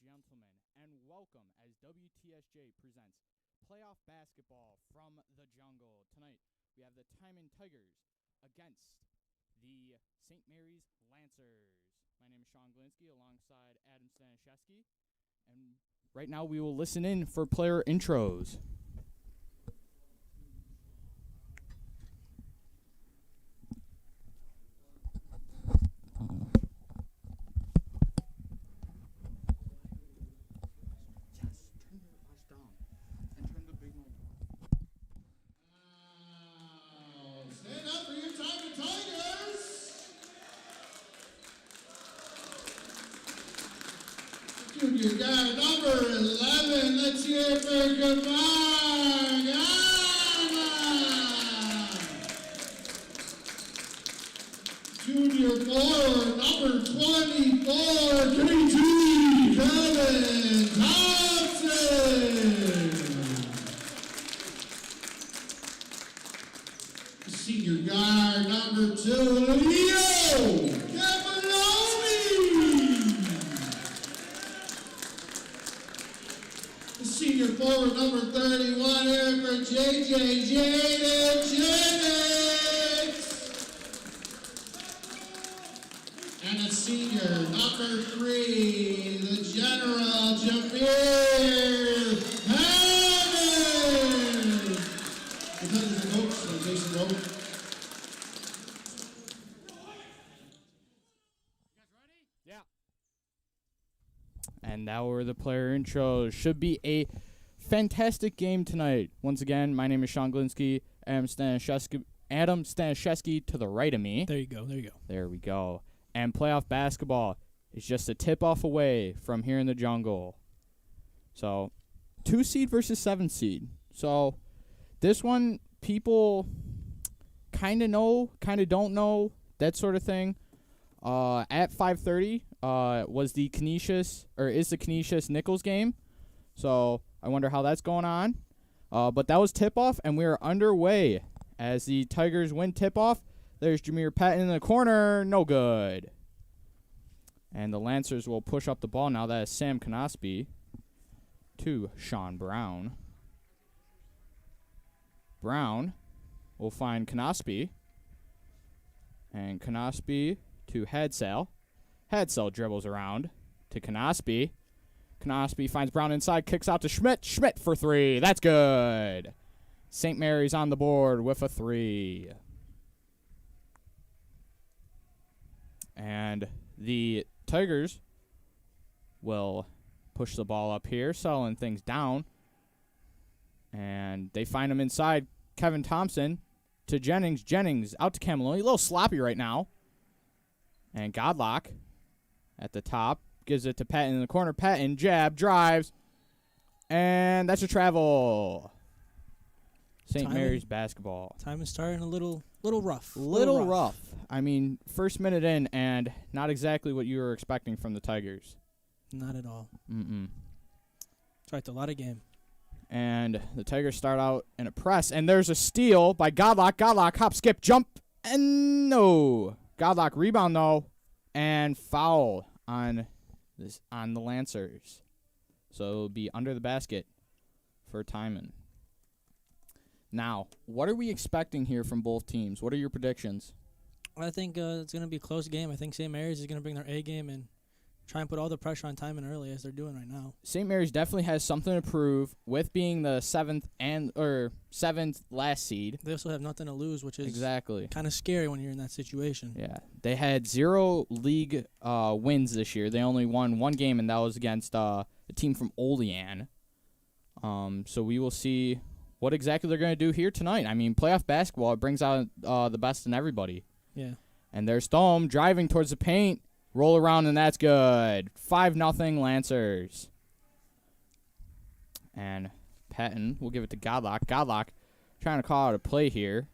gentlemen, and welcome as WTSJ presents playoff basketball from the jungle. Tonight, we have the Timon Tigers against the St. Mary's Lancers. My name is Sean Glinsky alongside Adam Stanishevsky, and right now we will listen in for player intros. You got number 11. Let's hear it for Goodbye, Ghana. Junior forward, number 24, KG, Kevin Thompson. Senior guard, number 2, Leo. Senior forward number 31 here for JJ Jaden Jennings. And a senior number 3, the General Jameer Hammond. The Tigers and coach, Jason Rowe. And that were the player intros. Should be a fantastic game tonight. Once again, my name is Sean Glinsky. Adam Stanishevsky to the right of me. There you go. There we go. And playoff basketball is just a tip-off away from here in the jungle. So, 2 seed versus 7 seed. So, this one, people kind of know, kind of don't know, that sort of thing. At 5:30 is the Canisius Nichols game. So I wonder how that's going on. But that was tip-off, and we are underway as the Tigers win tip-off. There's Jameer Patton in the corner. No good. And the Lancers will push up the ball now. That is Sam Knospe to Sean Brown. Brown will find Knospe. And Knospe to Hadsell. Hadsell dribbles around to Knospe. Knospe finds Brown inside, kicks out to Schmidt. Schmidt for 3. That's good. St. Mary's on the board with a 3. And the Tigers will push the ball up here, settling things down. And they find him inside. Kevin Thompson to Jennings. Jennings out to Cameloni. A little sloppy right now. And Godlock at the top gives it to Patton in the corner. Patton, jab, drives, and that's a travel. St. Mary's basketball. Time is starting a little rough. Little rough. I mean, first minute in, and not exactly what you were expecting from the Tigers. Not at all. That's right, a lot of game. And the Tigers start out in a press, and there's a steal by Godlock. Godlock, hop, skip, jump, and no. Godlock rebound, though, and foul on the Lancers. So it'll be under the basket for Timon. Now, what are we expecting here from both teams? What are your predictions? I think it's going to be a close game. I think St. Mary's is going to bring their A game and try and put all the pressure on Timon early as they're doing right now. St. Mary's definitely has something to prove with being the seventh last seed. They also have nothing to lose, which is exactly kind of scary when you're in that situation. Yeah, they had 0 league wins this year. They only won 1 game, and that was against a team from Olean. So we will see what exactly they're going to do here tonight. I mean, playoff basketball, it brings out the best in everybody. Yeah. And there's Thome driving towards the paint. Roll around, and that's good. 5-0 Lancers. And Patton will give it to Godlock. Godlock trying to call out a play here.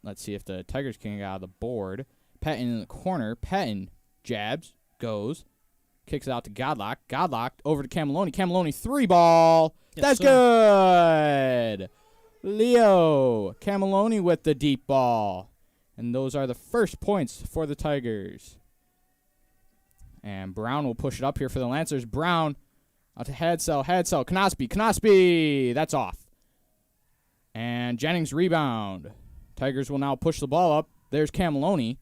Let's see if the Tigers can get out of the board. Patton in the corner. Patton jabs, goes, kicks it out to Godlock. Godlock over to Cameloni. Cameloni 3-ball. Yes, that's good. Leo Cameloni with the deep ball. And those are the first points for the Tigers. And Brown will push it up here for the Lancers. Brown out to Hadsell. Knospi. That's off. And Jennings rebound. Tigers will now push the ball up. There's Cameloni.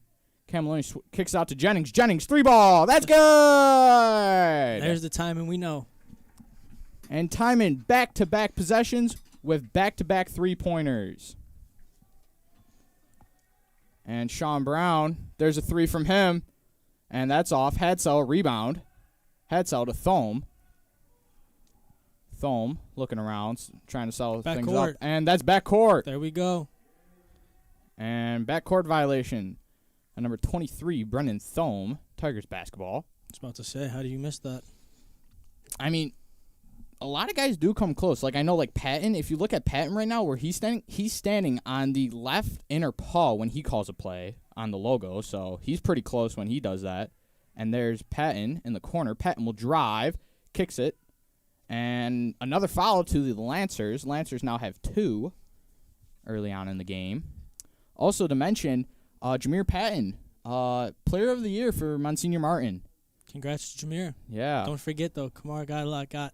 Cameloni kicks out to Jennings. Jennings, 3-ball. That's good. There's the timing we know. And Timon back-to-back possessions with back-to-back 3-pointers. And Sean Brown, there's a 3 from him. And that's off. Hadsell, rebound. Hadsell to Thome. Thome looking around, trying to sell things up. And that's backcourt. There we go. And backcourt violation. And number 23, Brendan Thome, Tigers basketball. I was about to say, how do you miss that? I mean, a lot of guys do come close. Like, I know, like, Patton, if you look at Patton right now where he's standing on the left inner paw when he calls a play on the logo. So he's pretty close when he does that. And there's Patton in the corner. Patton will drive, kicks it. And another foul to the Lancers. Lancers now have 2 early on in the game. Also to mention, Jameer Patton, player of the year for Monsignor Martin. Congrats to Jameer. Yeah. Don't forget, though, Kamar got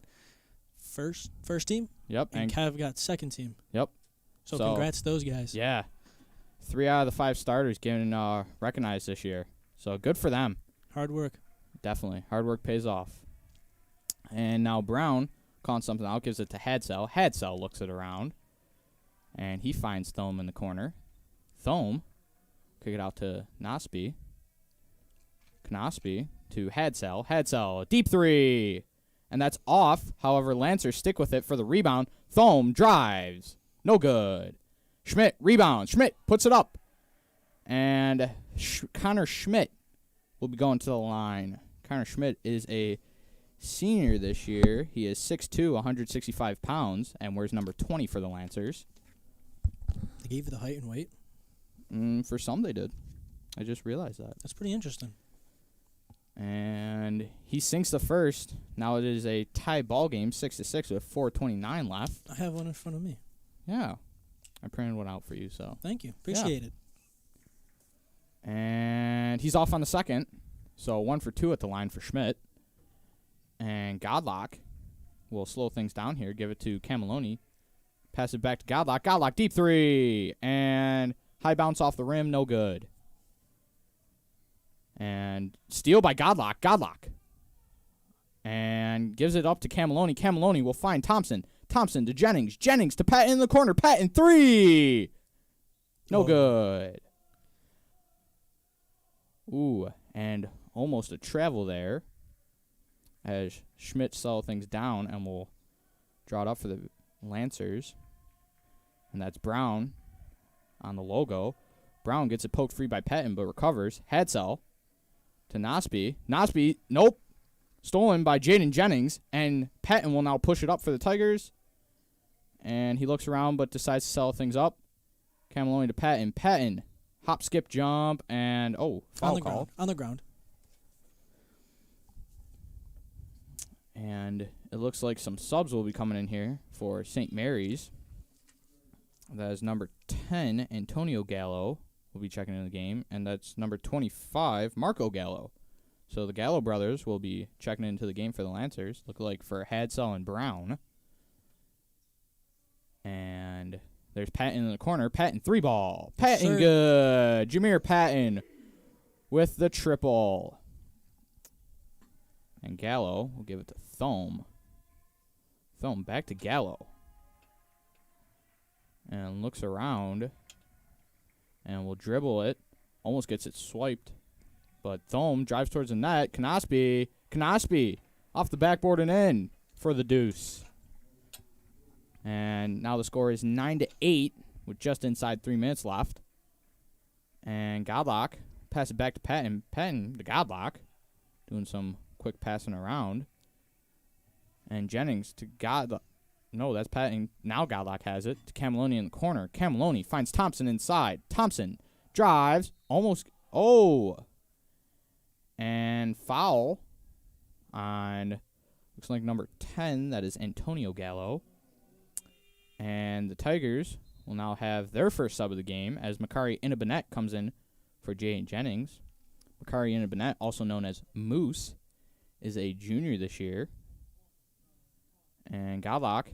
first team. Yep. And Kev got second team. Yep. So congrats to those guys. Yeah. 3 out of the 5 starters getting recognized this year. So good for them. Hard work. Definitely. Hard work pays off. And now Brown calling something out, gives it to Hadsell. Hadsell looks it around. And he finds Thome in the corner. Thome, kick it out to Knospi. Knospi to Hadsell. Hadsell, deep 3. And that's off. However, Lancers stick with it for the rebound. Thome drives. No good. Schmidt, rebound. Schmidt puts it up. And Connor Schmidt will be going to the line. Connor Schmidt is a senior this year. He is 6'2", 165 pounds, and wears number 20 for the Lancers. They gave you the height and weight? For some, they did. I just realized that. That's pretty interesting. And he sinks the first. Now it is a tie ball game, 6-6 with 4:29 left. I have one in front of me. Yeah. I printed one out for you, so. Thank you. Appreciate it. And he's off on the second. So 1 for 2 at the line for Schmidt. And Godlock will slow things down here. Give it to Cameloni. Pass it back to Godlock. Godlock, deep 3. And high bounce off the rim, no good. And steal by Godlock. Godlock. And gives it up to Cameloni. Cameloni will find Thompson. Thompson to Jennings. Jennings to Patton in the corner. Patton, 3. No good. Ooh, and almost a travel there as Schmidt slow things down and will draw it up for the Lancers. And that's Brown on the logo. Brown gets it poked free by Patton but recovers. Hadsell to Knospi. Knospi, nope. Stolen by Jaden Jennings. And Patton will now push it up for the Tigers. And he looks around but decides to sell things up. Cameloni to Patton. Patton, hop, skip, jump, and, foul call. On the ground. And it looks like some subs will be coming in here for St. Mary's. That is number 10, Antonio Gallo, will be checking in the game. And that's number 25, Marco Gallo. So the Gallo brothers will be checking into the game for the Lancers. Look like for Hadsell and Brown. And there's Patton in the corner. Patton, 3-ball. Patton, good. Jameer Patton with the triple. And Gallo will give it to Thome. Thome back to Gallo. And looks around. And will dribble it. Almost gets it swiped. But Thome drives towards the net. Knospi off the backboard and in for the deuce. And now the score is 9-8 with just inside 3 minutes left. And Godlock pass it back to Patton. Patton to Godlock, doing some quick passing around. And Jennings to Godlock. No, that's Patton. Now Godlock has it to Cameloni in the corner. Cameloni finds Thompson inside. Thompson drives. Almost. And foul on, looks like number 10. That is Antonio Gallo. And the Tigers will now have their first sub of the game as Makari Inabanet comes in for Jaden Jennings. Bakari Bennett, also known as Moose, is a junior this year. And Godlock,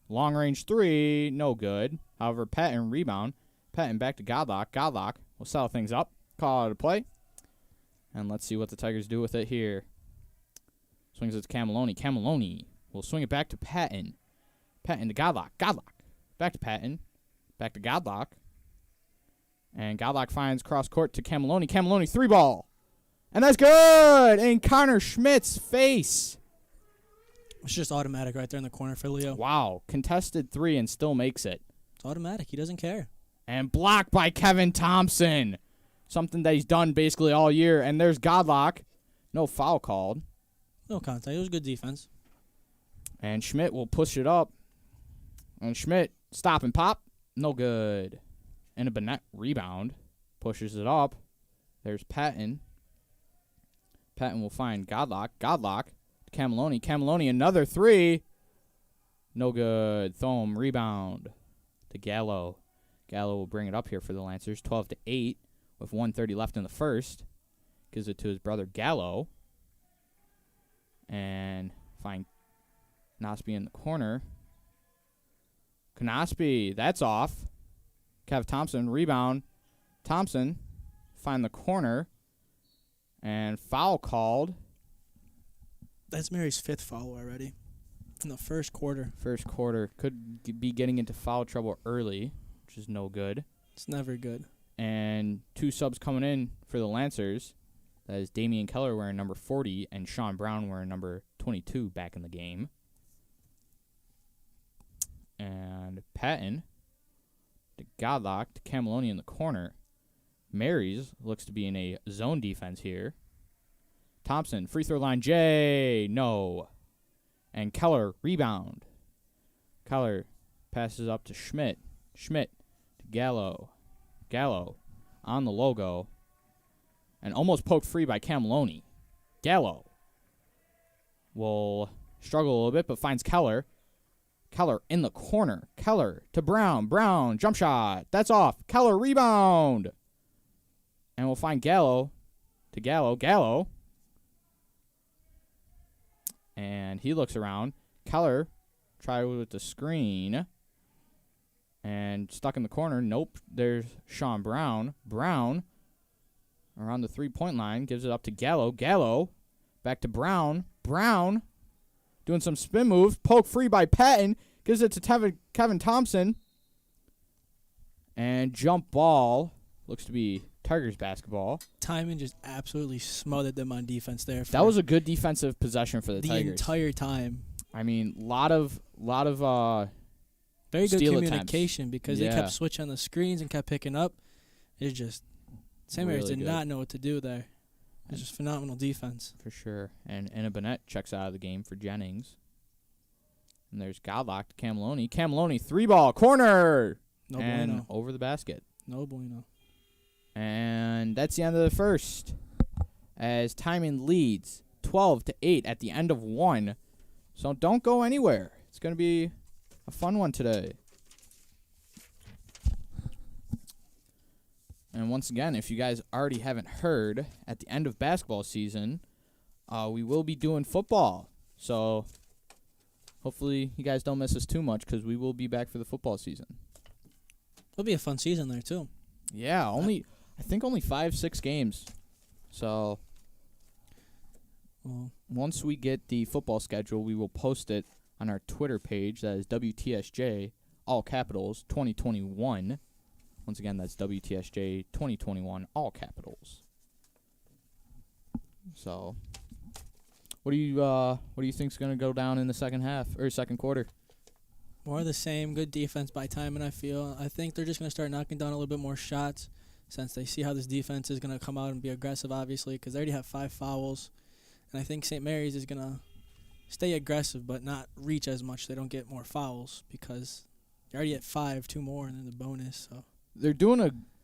long-range three, no good. However, Patton rebound. Patton back to Godlock. Godlock will settle things up. Call it a play. And let's see what the Tigers do with it here. Swings it to Cameloni. Cameloni will swing it back to Patton. Patton to Godlock. Godlock. Back to Patton. Back to Godlock. And Godlock finds cross court to Cameloni. Cameloni, three ball. And that's good! In Connor Schmidt's face. It's just automatic right there in the corner for Leo. Wow. Contested three and still makes it. It's automatic. He doesn't care. And blocked by Kevin Thompson. Something that he's done basically all year. And there's Godlock. No foul called. No contact. It was good defense. And Schmidt will push it up. And Schmidt, stop and pop. No good. And a Bennett rebound. Pushes it up. There's Patton. Patton will find Godlock. Godlock to Cameloni. Cameloni, another three. No good. Thome, rebound to Gallo. Gallo will bring it up here for the Lancers. 12-8 with 1:30 left in the first. Gives it to his brother Gallo. And find Knospe in the corner. Knospe, that's off. Kev Thompson, rebound. Thompson, find the corner. And foul called. That's Mary's 5th foul already in the first quarter. First quarter. Could be getting into foul trouble early, which is no good. It's never good. And 2 subs coming in for the Lancers. That is Damian Keller wearing number 40 and Sean Brown wearing number 22 back in the game. And Patton to Godlock to Cameloni in the corner. Marys looks to be in a zone defense here. Thompson, free throw line, J, no. And Keller, rebound. Keller passes up to Schmidt. Schmidt to Gallo. Gallo on the logo. And almost poked free by Cameloni. Gallo will struggle a little bit, but finds Keller. Keller in the corner. Keller to Brown. Brown, jump shot. That's off. Keller, rebound. And we'll find Gallo to Gallo. Gallo. And he looks around. Keller tried with the screen. And stuck in the corner. Nope. There's Sean Brown. Brown around the three-point line. Gives it up to Gallo. Gallo back to Brown. Brown doing some spin moves. Poke free by Patton. Gives it to Kevin Thompson. And jump ball. Looks to be Tigers basketball. Timon just absolutely smothered them on defense there. That was a good defensive possession for the Tigers. The entire time. I mean, lot of very good steal communication attempts. because they kept switching on the screens and kept picking up. It's just St. Mary's really did good. not know what to do there. It's just phenomenal defense. For sure. And Anna Bennett checks out of the game for Jennings. And there's Godlock to Cameloni. Cameloni, 3-ball, corner! No and bueno. over the basket. No bueno. And that's the end of the first. As Timon leads 12-8 at the end of 1. So don't go anywhere. It's going to be a fun one today. And once again, if you guys already haven't heard, at the end of basketball season, we will be doing football. So hopefully you guys don't miss us too much because we will be back for the football season. It'll be a fun season there, too. Yeah, I think only 5-6 games. So once we get the football schedule, we will post it on our Twitter page. That is WTSJ, all capitals, 2021. Once again, that's WTSJ 2021, all capitals. So, what do you think's going to go down in the second half or second quarter? More of the same. Good defense by Timon, I feel. I think they're just going to start knocking down a little bit more shots since they see how this defense is going to come out and be aggressive, obviously, because they already have 5 fouls. And I think St. Mary's is going to stay aggressive but not reach as much. They don't get more fouls because they're already at 5, 2 more, and then the bonus. So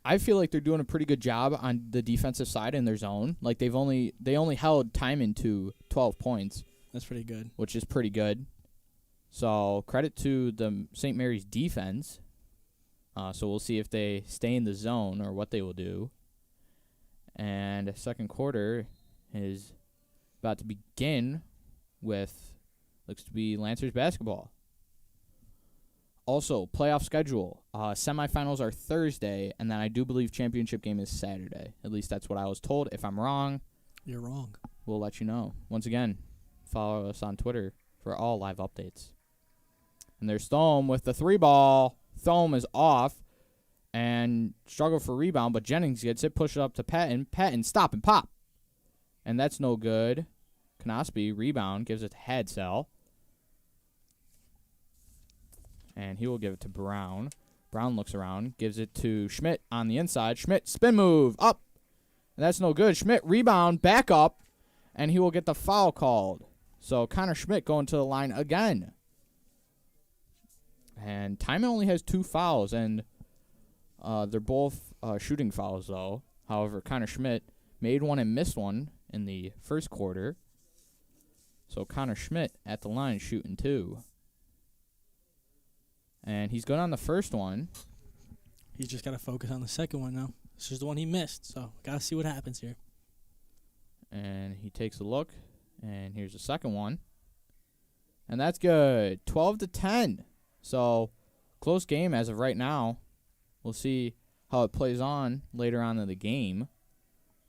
I feel like they're doing a pretty good job on the defensive side in their zone. Like they only held Timon to 12 points. That's pretty good. Which is pretty good. So credit to the St. Mary's defense. So we'll see if they stay in the zone or what they will do. And second quarter is about to begin with, looks to be Lancers basketball. Also, playoff schedule. Semifinals are Thursday, and then I do believe championship game is Saturday. At least that's what I was told. If I'm wrong, You're wrong. we'll let you know. Once again, follow us on Twitter for all live updates. And there's Thome with the 3-ball. Thome is off and struggle for rebound, but Jennings gets it, push it up to Patton. Patton, stop and pop. And that's no good. Knospe, rebound, gives it to Hadsell. And he will give it to Brown. Brown looks around, gives it to Schmidt on the inside. Schmidt, spin move, up. And that's no good. Schmidt, rebound, back up, and he will get the foul called. So Connor Schmidt going to the line again. And Timon only has 2 fouls, and they're both shooting fouls, though. However, Connor Schmidt made one and missed one in the first quarter. So Connor Schmidt at the line shooting 2. And he's good on the first one. He's just got to focus on the second one now. This is the one he missed, so got to see what happens here. And he takes a look, and here's the second one. And that's good. 12-10. So, close game as of right now. We'll see how it plays on later on in the game.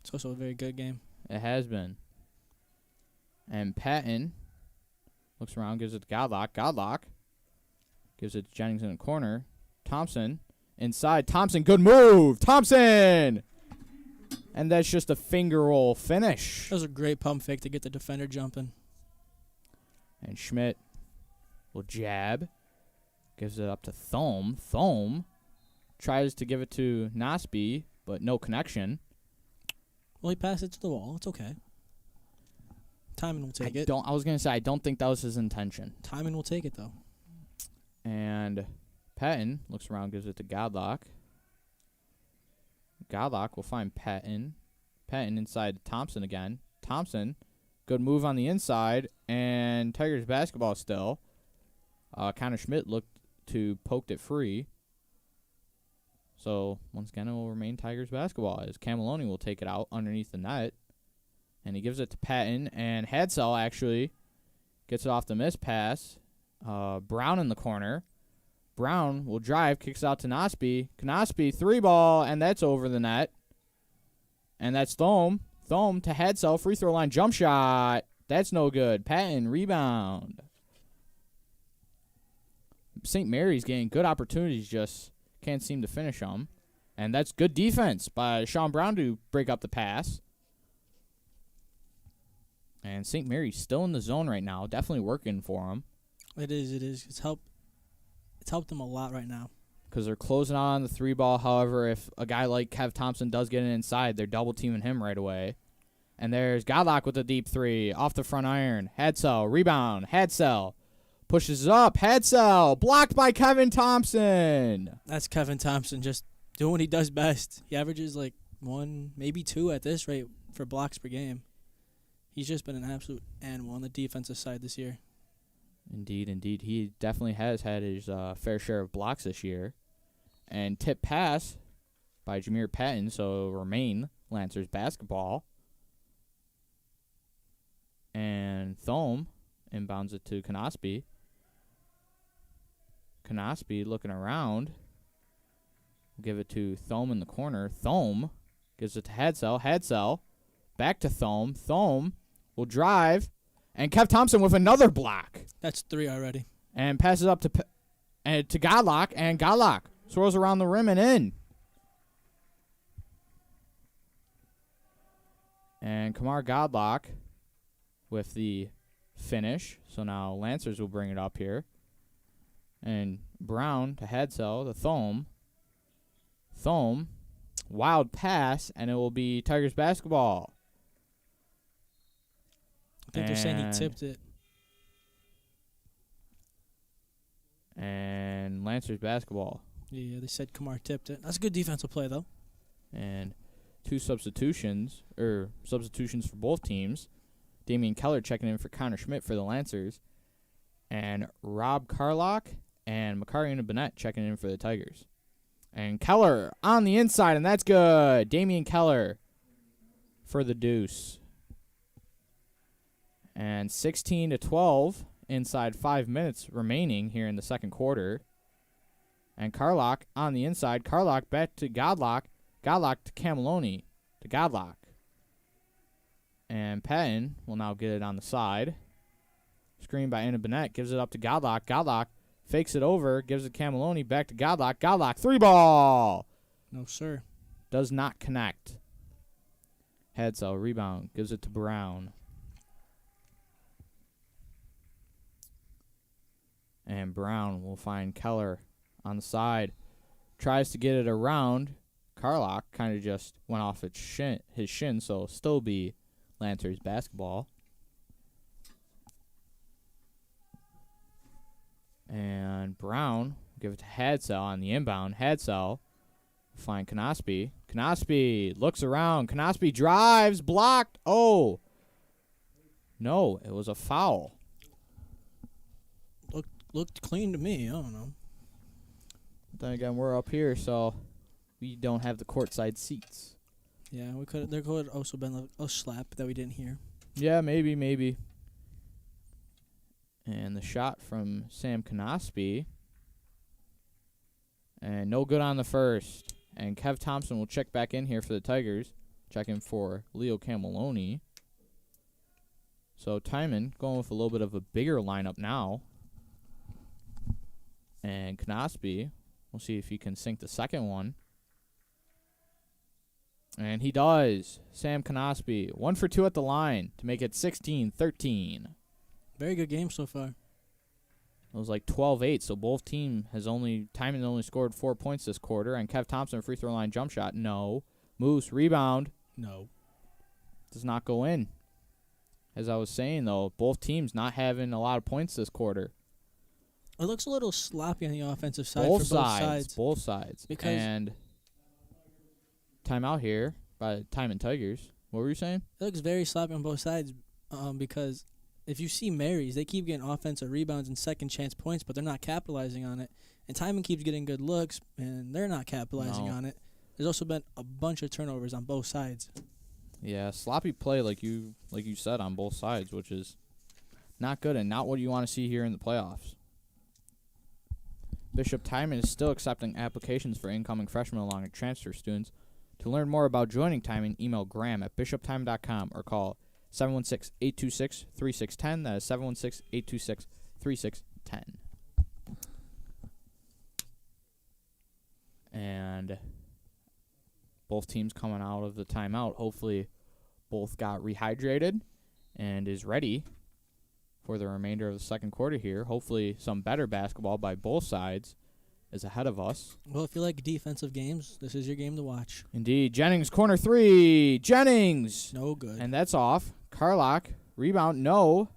It's also a very good game. It has been. And Patton looks around, gives it to Godlock. Godlock gives it to Jennings in the corner. Thompson inside. Thompson, good move. Thompson! And that's just a finger roll finish. That was a great pump fake to get the defender jumping. And Schmidt will jab. Gives it up to Thome. Thome tries to give it to Knospe, but no connection. Well, he passed it to the wall. It's okay. Timon will take it. I was going to say, I don't think that was his intention. Timon will take it, though. And Patton looks around, gives it to Godlock. Godlock will find Patton. Patton inside Thompson again. Thompson, good move on the inside. And Tigers basketball still. Connor Schmidt looked to poked it free. So, once again, it will remain Tigers basketball as Cameloni will take it out underneath the net. And he gives it to Patton. And Hadsell actually gets it off the miss pass. Brown in the corner. Brown will drive, kicks out to Knospe. Knospe, 3-ball, and that's over the net. And that's Thome. Thome to Hadsell, free throw line, jump shot. That's no good. Patton, rebound. St. Mary's getting good opportunities, just can't seem to finish them. And that's good defense by Sean Brown to break up the pass. And St. Mary's still in the zone right now, definitely working for them. It is. It's helped them a lot right now. Because they're closing on the 3-ball. However, if a guy like Kev Thompson does get it inside, they're double-teaming him right away. And there's Godlock with a deep 3 off the front iron. Hadsell, rebound. Hadsell pushes up. Hadsell, blocked by Kevin Thompson. That's Kevin Thompson just doing what he does best. He averages like 1, maybe 2 at this rate for blocks per game. He's just been an absolute animal on the defensive side this year. Indeed. He definitely has had his fair share of blocks this year. And tip pass by Jameer Patton, so remain Lancers basketball. And Thome inbounds it to Knospe. Knospe looking around. Give it to Thome in the corner. Thome gives it to Hadsell. Hadsell back to Thome. Thome will drive. And Kev Thompson with another block. That's 3 already. And passes up to Godlock. And Godlock swirls around the rim and in. And Kamar Godlock with the finish. So now Lancers will bring it up here. And Brown to Hadsell, the Thome. Thome, wild pass, and it will be Tigers basketball. I think they're saying he tipped it. And Lancers basketball. Yeah, they said Kamar tipped it. That's a good defensive play, though. And 2 substitutions for both teams. Damian Keller checking in for Connor Schmidt for the Lancers. And Rob Carlock and Makari and Bennett checking in for the Tigers. And Keller on the inside, and that's good. Damian Keller for the deuce. And 16-12 inside 5 minutes remaining here in the second quarter. And Carlock on the inside. Carlock back to Godlock. Godlock to Cameloni. To Godlock. And Patton will now get it on the side. Screen by Anna Bennett. Gives it up to Godlock. Godlock fakes it over. Gives it Cameloni. Back to Godlock. Godlock. 3-ball. No, sir. Does not connect. Hadsell. Rebound. Gives it to Brown. And Brown will find Keller on the side. Tries to get it around. Carlock kind of just went off his shin, so it'll still be Lancers basketball. And Brown will give it to Hadsell on the inbound. Hadsell will find Knospi. Knospi looks around. Knospi drives. Blocked. Oh. No, it was a foul. Looked clean to me. I don't know. Then again, we're up here, so we don't have the courtside seats. Yeah, there could also been a slap that we didn't hear. Yeah, maybe. And the shot from Sam Knospi. And no good on the first. And Kev Thompson will check back in here for the Tigers. Check in for Leo Cameloni. So Timon going with a little bit of a bigger lineup now. And Knospi, we'll see if he can sink the second one. And he does. Sam Knospi, 1 for 2 at the line to make it 16-13. Very good game so far. It was like 12-8, so both Timon has only scored 4 points this quarter. And Kev Thompson, free throw line jump shot, no. Moose, rebound. No. Does not go in. As I was saying, though, both teams not having a lot of points this quarter. It looks a little sloppy on the offensive side Both for sides. both sides. Because and timeout here by Timon Tigers. What were you saying? It looks very sloppy on both sides because if you see Marys, they keep getting offensive rebounds and second chance points, but they're not capitalizing on it. And Timon keeps getting good looks, and they're not capitalizing on it. There's also been a bunch of turnovers on both sides. Yeah, sloppy play like you said on both sides, which is not good and not what you want to see here in the playoffs. Bishop Timon is still accepting applications for incoming freshmen along with transfer students. To learn more about joining Timon, email Graham at bishoptimon.com or call 716-826-3610. That is 716-826-3610. And both teams coming out of the timeout. Hopefully both got rehydrated and is ready for the remainder of the second quarter here. Hopefully some better basketball by both sides is ahead of us. Well, if you like defensive games, this is your game to watch. Indeed. Jennings, corner three. Jennings. No good. And that's off. Carlock, rebound, no.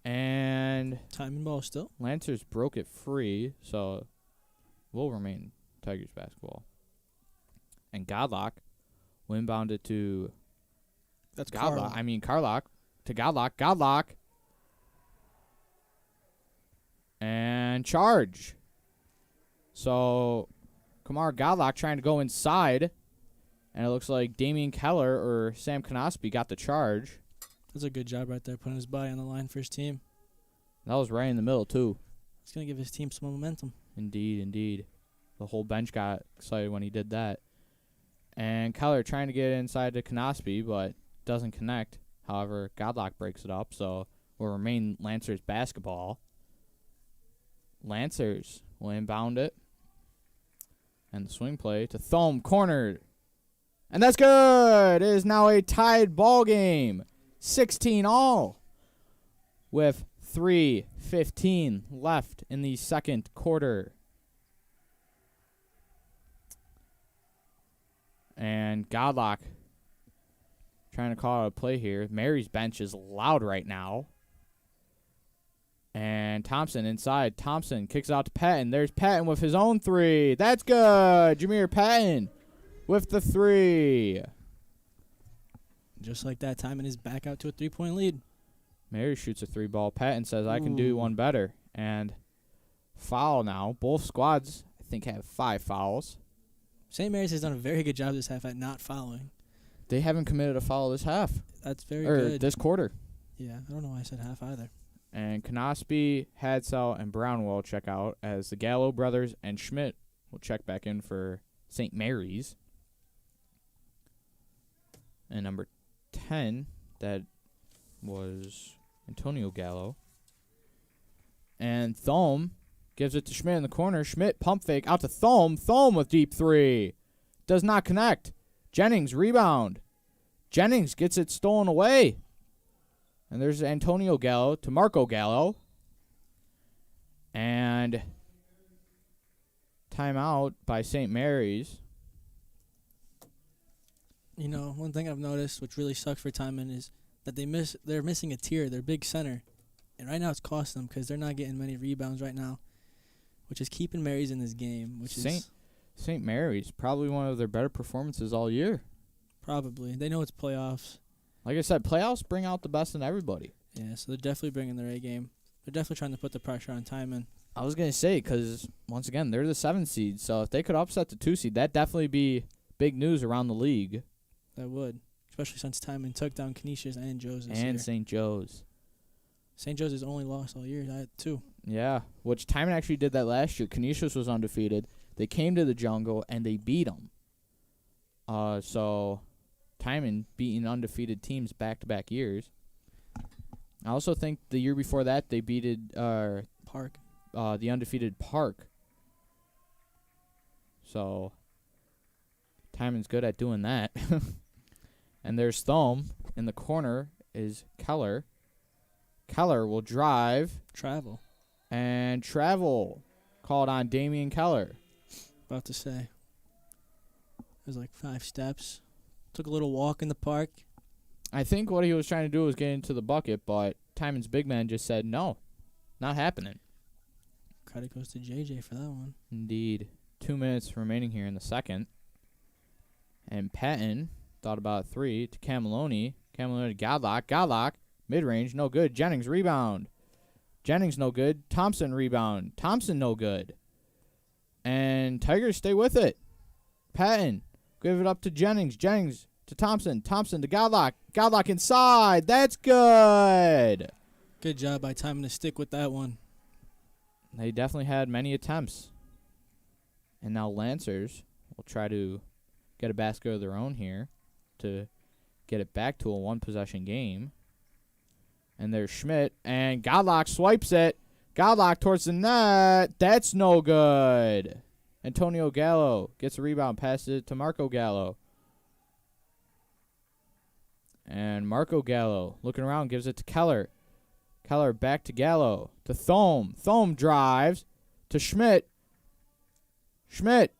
And Timon ball still. Lancers broke it free, so will remain Tigers basketball. And Godlock will inbound it to That's Godlock. Carlock to Godlock. Godlock. And charge. So Kamar Godlock trying to go inside. And it looks like Damian Keller or Sam Knospi got the charge. That's a good job right there, putting his body on the line for his team. That was right in the middle, too. It's going to give his team some momentum. Indeed. The whole bench got excited when he did that. And Keller trying to get inside to Knospi, but doesn't connect. However, Godlock breaks it up, so will remain Lancers basketball. Lancers will inbound it. And the swing play to Thome, cornered. And that's good. It is now a tied ball game. 16-all. With 3:15 left in the second quarter. And Godlock trying to call out a play here. Mary's bench is loud right now. And Thompson inside. Thompson kicks out to Patton. There's Patton with his own three. That's good. Jameer Patton with the three. Just like that, Timon is back out to a 3-point lead. Mary shoots a three ball. Patton says, I can do one better. And foul now. Both squads, I think, have 5 fouls. St. Mary's has done a very good job this half at not fouling. They haven't committed a foul this half. That's very or good. this quarter. Yeah, I don't know why I said half either. And Knospe, Hadsell, and Brownwell check out as the Gallo brothers and Schmidt will check back in for St. Mary's. And number 10, that was Antonio Gallo. And Thome gives it to Schmidt in the corner. Schmidt pump fake out to Thome. Thome with deep three. Does not connect. Jennings rebound. Jennings gets it stolen away. And there's Antonio Gallo to Marco Gallo. And timeout by St. Mary's. You know, one thing I've noticed, which really sucks for Timon, is that they're missing a tier, their big center. And right now it's costing them because they're not getting many rebounds right now, which is keeping Mary's in this game, which is St. Mary's, probably one of their better performances all year. probably. They know it's playoffs. Like I said, playoffs bring out the best in everybody. Yeah, so they're definitely bringing their A game. They're definitely trying to put the pressure on Timon. I was going to say, because, once again, they're the 7th seed, so if they could upset the 2 seed, that'd definitely be big news around the league. That would, especially since Timon took down Canisius and Joe's this year. And St. Joe's. St. Joe's is only lost all year, too. Yeah, which Timon actually did that last year. Canisius was undefeated. They came to the jungle, and they beat them. So Timon beating undefeated teams back-to-back years. I also think the year before that, they beated Park. the undefeated Park. So Timon's good at doing that. And there's Thome. In the corner is Keller. Keller will drive. Travel. And travel. Called on Damian Keller. About to say. It was like 5 steps. Took a little walk in the park. I think what he was trying to do was get into the bucket, but Timon's big man just said, no, not happening. Credit goes to JJ for that one. Indeed. 2 minutes remaining here in the second. And Patton thought about 3 to Camilloni. Camilloni to Godlock. Godlock, mid-range, no good. Jennings, rebound. Jennings, no good. Thompson, rebound. Thompson, no good. And Tigers stay with it. Patton, give it up to Jennings. Jennings to Thompson. Thompson to Godlock. Godlock inside. That's good. Good job by Timon to stick with that one. They definitely had many attempts. And now Lancers will try to get a basket of their own here to get it back to a one-possession game. And there's Schmidt. And Godlock swipes it. Godlock towards the net. That's no good. Antonio Gallo gets a rebound, passes it to Marco Gallo. And Marco Gallo, looking around, gives it to Keller. Keller back to Gallo. To Thome. Thome drives to Schmidt. Schmidt.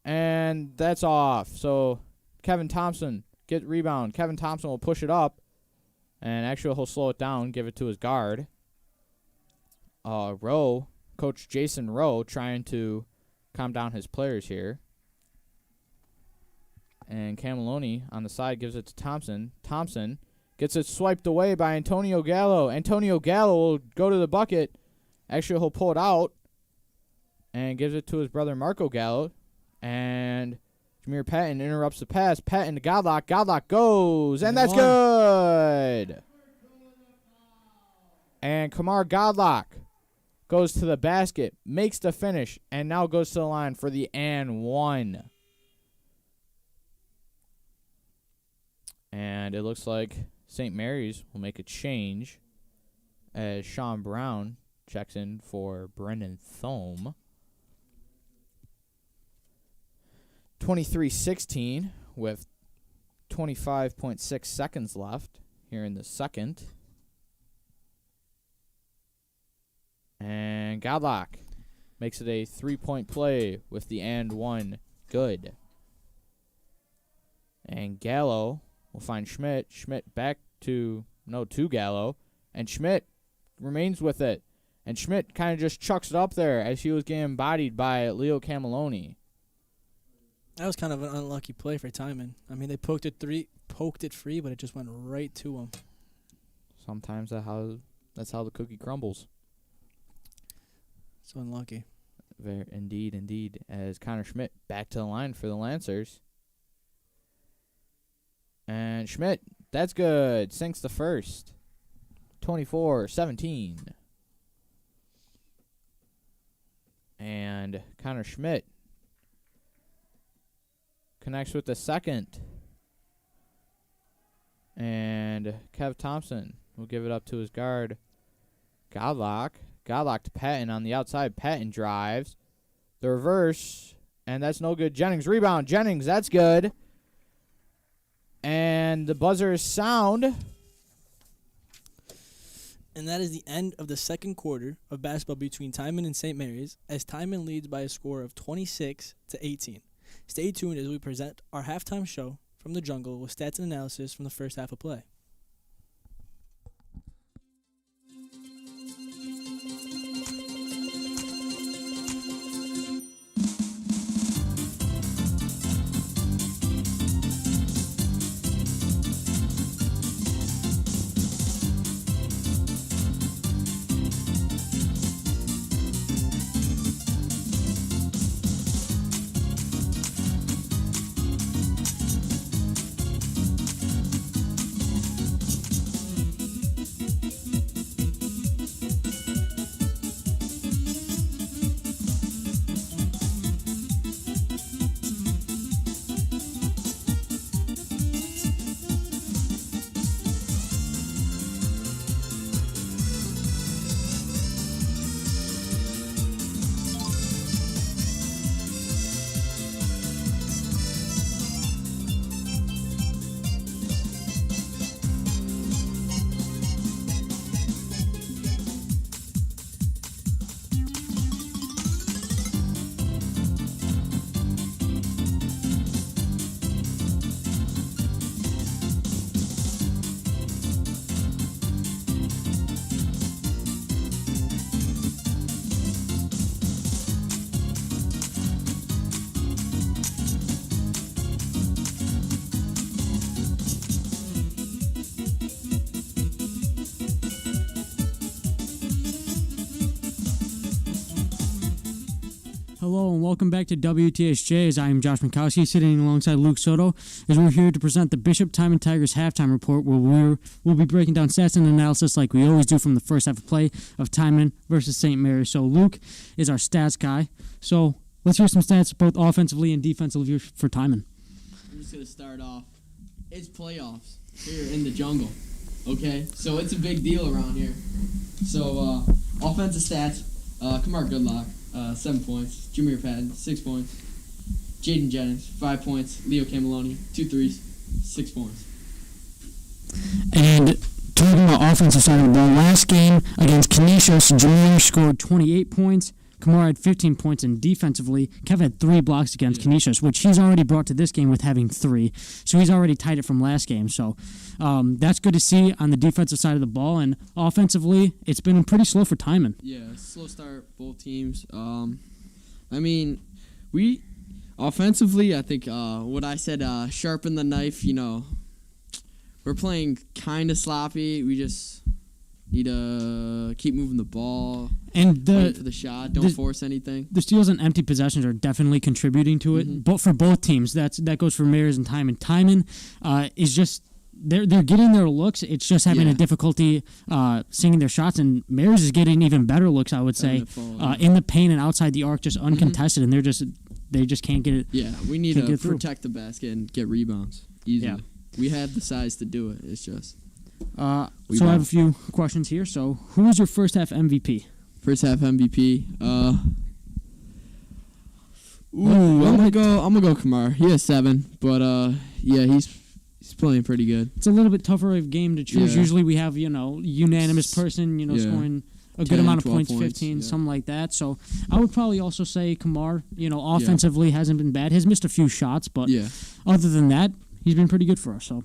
And that's off. So Kevin Thompson get rebound. Kevin Thompson will push it up. And actually he'll slow it down, give it to his guard. Coach Jason Rowe trying to calm down his players here. And Camilloni on the side gives it to Thompson. Thompson gets it swiped away by Antonio Gallo. Antonio Gallo will go to the bucket. Actually, he'll pull it out and gives it to his brother Marco Gallo. And Jameer Patton interrupts the pass. Patton to Godlock. Godlock goes, and that's good. And Kamar Godlock goes to the basket, makes the finish, and now goes to the line for the and one. And it looks like St. Mary's will make a change as Sean Brown checks in for Brendan Thome. 23-16 with 25.6 seconds left here in the second. And Godlock makes it a 3-point play with the and one good. And Gallo will find Schmidt. Schmidt back to Gallo. And Schmidt remains with it. And Schmidt kind of just chucks it up there as he was getting bodied by Leo Camilloni. That was kind of an unlucky play for Timon. I mean, they poked it free, but it just went right to him. Sometimes that's how the cookie crumbles. So unlucky. Indeed. As Connor Schmidt back to the line for the Lancers. And Schmidt, that's good. Sinks the first. 24-17. And Connor Schmidt connects with the second. And Kev Thompson will give it up to his guard, Godlock. Godlock to Patton on the outside. Patton drives. The reverse. And that's no good. Jennings rebound. Jennings, that's good. And the buzzer is sound. And that is the end of the second quarter of basketball between Timon and St. Mary's, as Timon leads by a score of 26-18. Stay tuned as we present our halftime show from the jungle with stats and analysis from the first half of play. Hello and welcome back to WTSJ, as I am Josh Mikowski, sitting alongside Luke Soto, as we're here to present the Bishop Timon Tigers halftime report, where we'll be breaking down stats and analysis like we always do from the first half of play of Timon versus St. Mary's. So Luke is our stats guy. So let's hear some stats both offensively and defensively for Timon. I'm just going to start off. It's playoffs here in the jungle, okay? So it's a big deal around here. So offensive stats, Kamar Goodlock, 7 points. Jameer Patton, 6 points. Jaden Jennings, 5 points. Leo Cameloni, 2 threes, 6 points. And talking about offensive side of the ball, last game against Canisius, Jameer scored 28 points. Kamar had 15 points, and defensively, Kev had 3 blocks against Canisius, which he's already brought to this game with having 3. So he's already tied it from last game. So that's good to see on the defensive side of the ball. And offensively, it's been pretty slow for Timon. Yeah, slow start, both teams. We offensively, I think what I said, sharpen the knife, we're playing kind of sloppy. We just need to keep moving the ball. And wait for the shot. Don't force anything. The steals and empty possessions are definitely contributing to it. But for both teams, that goes for Mariners and Timon. Timon is just they're getting their looks. It's just having a difficulty singing their shots. And Mariners is getting even better looks, I would say, in the paint and outside the arc, just uncontested. And they just can't get it. Yeah, we need to protect the basket and get rebounds easily. Yeah. We have the size to do it. It's just. So I have a few questions here. So who was your first half MVP? First half MVP. I'm gonna go Kamar. He has 7, but he's playing pretty good. It's a little bit tougher of a game to choose. Yeah. Usually we have unanimous person scoring a good amount of points, 15, something like that. So I would probably also say Kamar. Offensively hasn't been bad. Has missed a few shots, but other than that, he's been pretty good for us. So.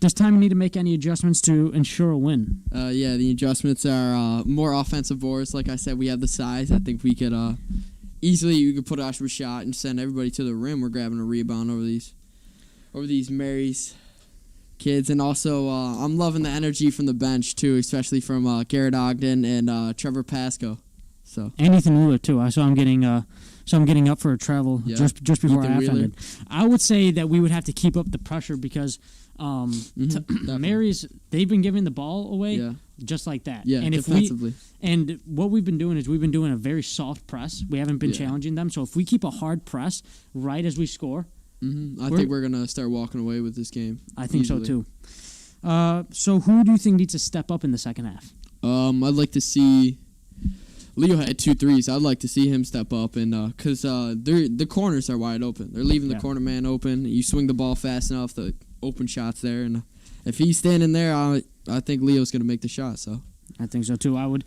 Does Timon need to make any adjustments to ensure a win? The adjustments are more offensive boards. Like I said, we have the size. I think we could easily put us a shot and send everybody to the rim. We're grabbing a rebound over these Mary's kids. And also, I'm loving the energy from the bench, too, especially from Garrett Ogden and Trevor Pasco. So. And Ethan Wheeler, too. I saw him getting so I'm getting up for a travel Yeah. just before Ethan half Wheeler. ended. I would say that we would have to keep up the pressure because Definitely. Mary's they've been giving the ball away Yeah. just like that. Yeah. and Defensively. and what we've been doing is we've been doing a very soft press. We haven't been Yeah. challenging them. So if we keep a hard press right as we score, I think we're gonna start walking away with this game. I think so Easily. too. So who do you think needs to step up in the second half? I'd like to see. Leo had 2 threes. I'd like to see him step up, and because the corners are wide open. They're leaving the Yeah. corner man open. You swing the ball fast enough, the open shots there, and if he's standing there, I think Leo's gonna make the shot. So I think so too. I would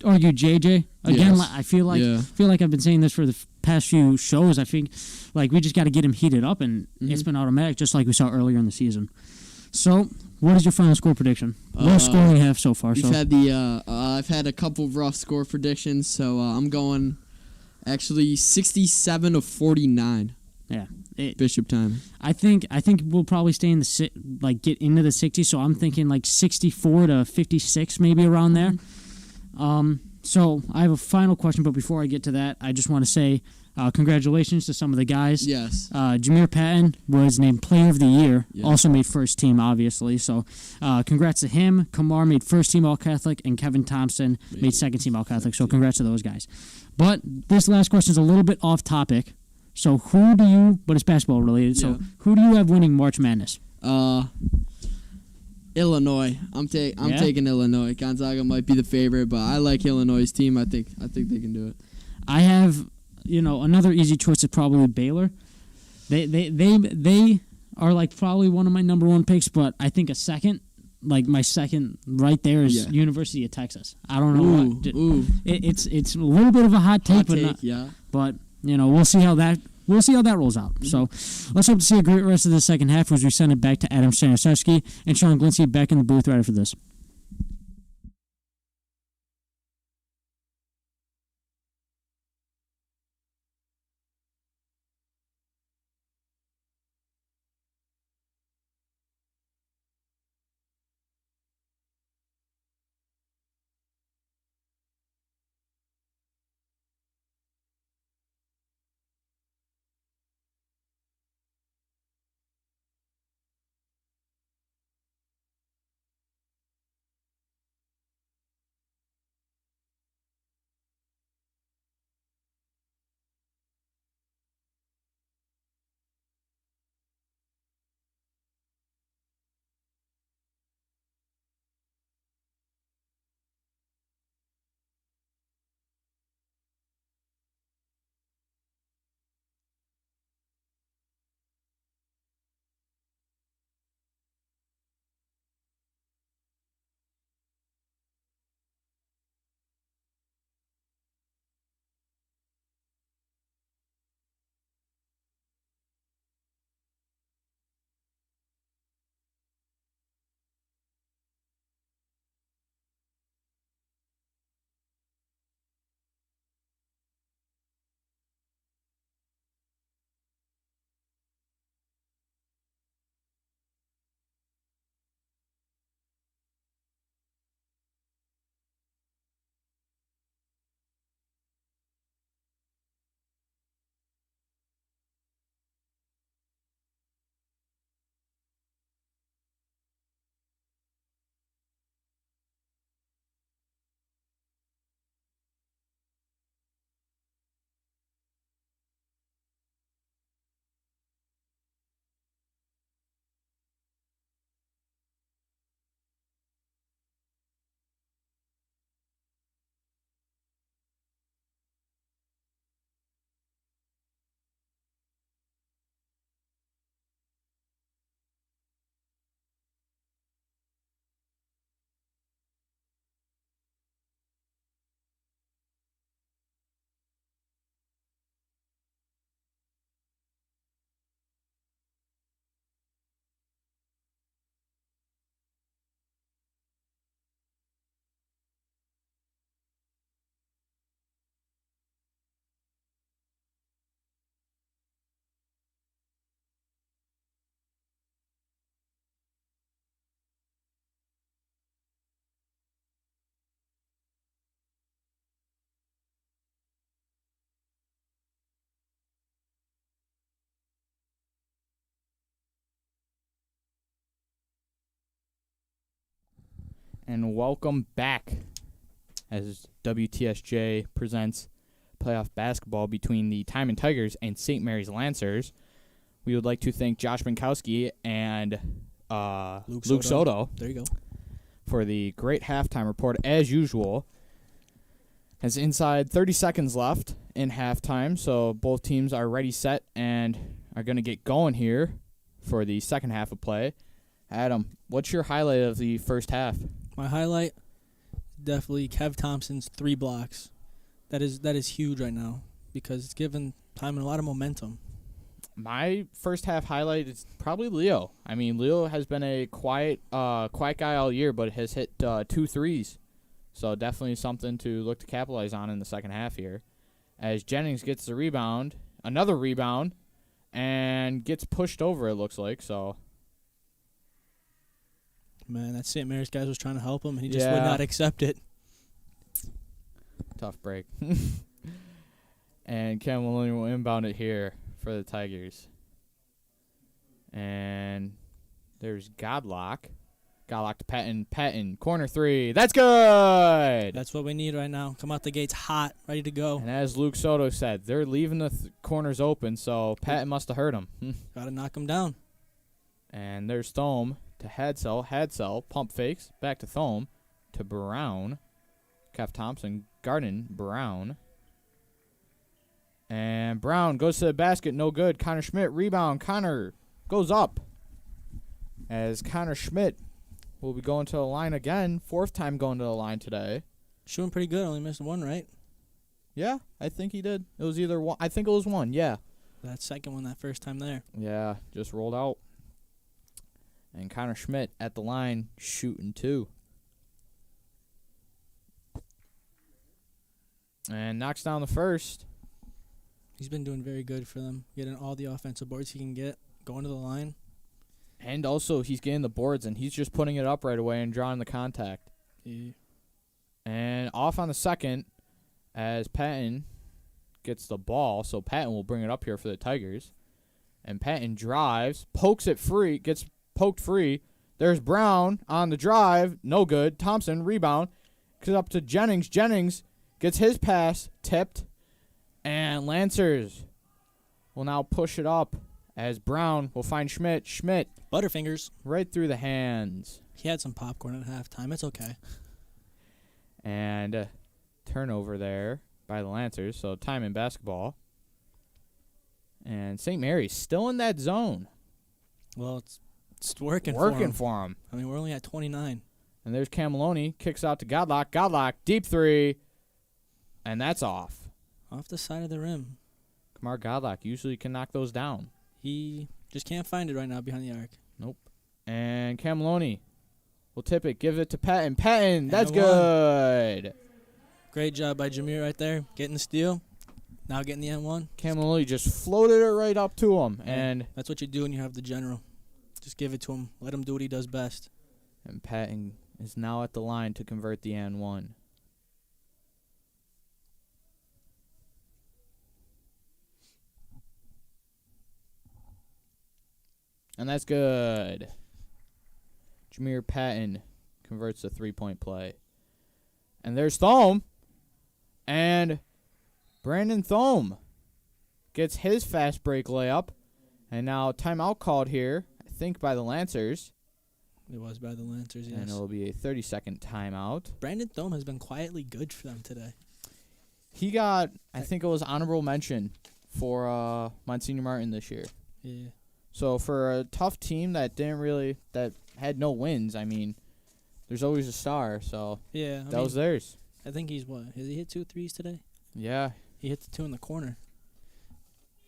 argue JJ again. Yes. I feel like Yeah. I've been saying this for the past few shows. I think like we just got to get him heated up, and it's been automatic, just like we saw earlier in the season. So, what is your final score prediction? What score we have so far? we've had I've had a couple of rough score predictions, so I'm going actually 67-49. Yeah. Bishop time. I think we'll probably stay in the get into the 60s. So I'm thinking like 64-56, maybe around there. So I have a final question, but before I get to that, I just want to say congratulations to some of the guys. Yes. Jameer Patton was named Player of the Year. Yeah. Also made first team, obviously. So congrats to him. Kamar made first team All Catholic, and Kevin Thompson made second team All Catholic. So congrats to those guys. But this last question is a little bit off topic. So but it's basketball related. So Yeah. who do you have winning March Madness? Illinois. I'm taking Illinois. Gonzaga might be the favorite, but I like Illinois' team. I think they can do it. I have, another easy choice is probably Baylor. They are like probably one of my number one picks, but I think my second right there is University of Texas. I don't know. Ooh. It's a little bit of a hot take, Yeah. but we'll see how that rolls out. So let's hope to see a great rest of the second half as we send it back to Adam Staniszewski and Sean Glincy back in the booth right after this. And welcome back as WTSJ presents playoff basketball between the Timon Tigers and St. Mary's Lancers. We would like to thank Josh Minkowski and Luke Soto. There you go. For the great halftime report, as usual. Has inside 30 seconds left in halftime, so both teams are ready, set, and are going to get going here for the second half of play. Adam, what's your highlight of the first half? My highlight, definitely Kev Thompson's 3 blocks. That is huge right now because it's given Timon a lot of momentum. My first half highlight is probably Leo. I mean, Leo has been a quiet guy all year, but has hit 2 threes. So definitely something to look to capitalize on in the second half here. As Jennings gets the rebound, another rebound, and gets pushed over, it looks like. So, man, that St. Mary's guy was trying to help him, and he just would not accept it. Tough break. And Cam Maloney will inbound it here for the Tigers. And there's Godlock. Godlock to Patton. Corner 3. That's good! That's what we need right now. Come out the gates hot, ready to go. And as Luke Soto said, they're leaving the corners open, so Patton must have heard him. Got to knock him down. And there's Thome to Hadsell. Hadsell, pump fakes. Back to Thome. To Brown. Kev Thompson, Garden, Brown. And Brown goes to the basket, no good. Connor Schmidt, rebound. Connor goes up. As Connor Schmidt will be going to the line again. 4th time going to the line today. Shooting pretty good. Only missed 1, right? Yeah, I think he did. It was either 1. I think it was 1, yeah. That second one, that first time there. Yeah, just rolled out. And Connor Schmidt at the line shooting 2. And knocks down the first. He's been doing very good for them, getting all the offensive boards he can get, going to the line. And also, he's getting the boards, and he's just putting it up right away and drawing the contact. Yeah. And off on the second, as Patton gets the ball, so Patton will bring it up here for the Tigers. And Patton drives, pokes it free, gets poked free. There's Brown on the drive, no good. Thompson, rebound, goes up to Jennings. Jennings gets his pass tipped, and Lancers will now push it up as Brown will find Schmidt. Schmidt, Butterfingers. right through the hands. He had some popcorn at halftime. It's okay. And turnover there by the Lancers, so time in basketball. And St. Mary's still in that zone. Well, it's working for him. I mean, we're only at 29. And there's Cam Maloney, kicks out to Godlock. Godlock, deep 3. And that's off. Off the side of the rim. Kamar Godlock usually can knock those down. He just can't find it right now behind the arc. Nope. And Cam Maloney will tip it, give it to Patton. Patton, that's And good. Great job by Jameer right there, getting the steal. Now getting the N1. Cam Maloney just floated it right up to him. Yeah, And that's what you do when you have the general. Just give it to him. Let him do what he does best. Patton is now at the line to convert the N1. And that's good. Jameer Patton converts the 3-point play. And there's Thome. And Brandon Thome gets his fast break layup. And now timeout called here, I think by the Lancers. It was by the Lancers, yes. And it'll be a 30-second timeout. Brandon Thome has been quietly good for them today. He got, I think it was honorable mention for Monsignor Martin this year. Yeah. So for a tough team that had no wins, I mean, there's always a star. So Yeah. that was theirs. I think he's what? Has he hit 2 threes today? Yeah. He hit the 2 in the corner.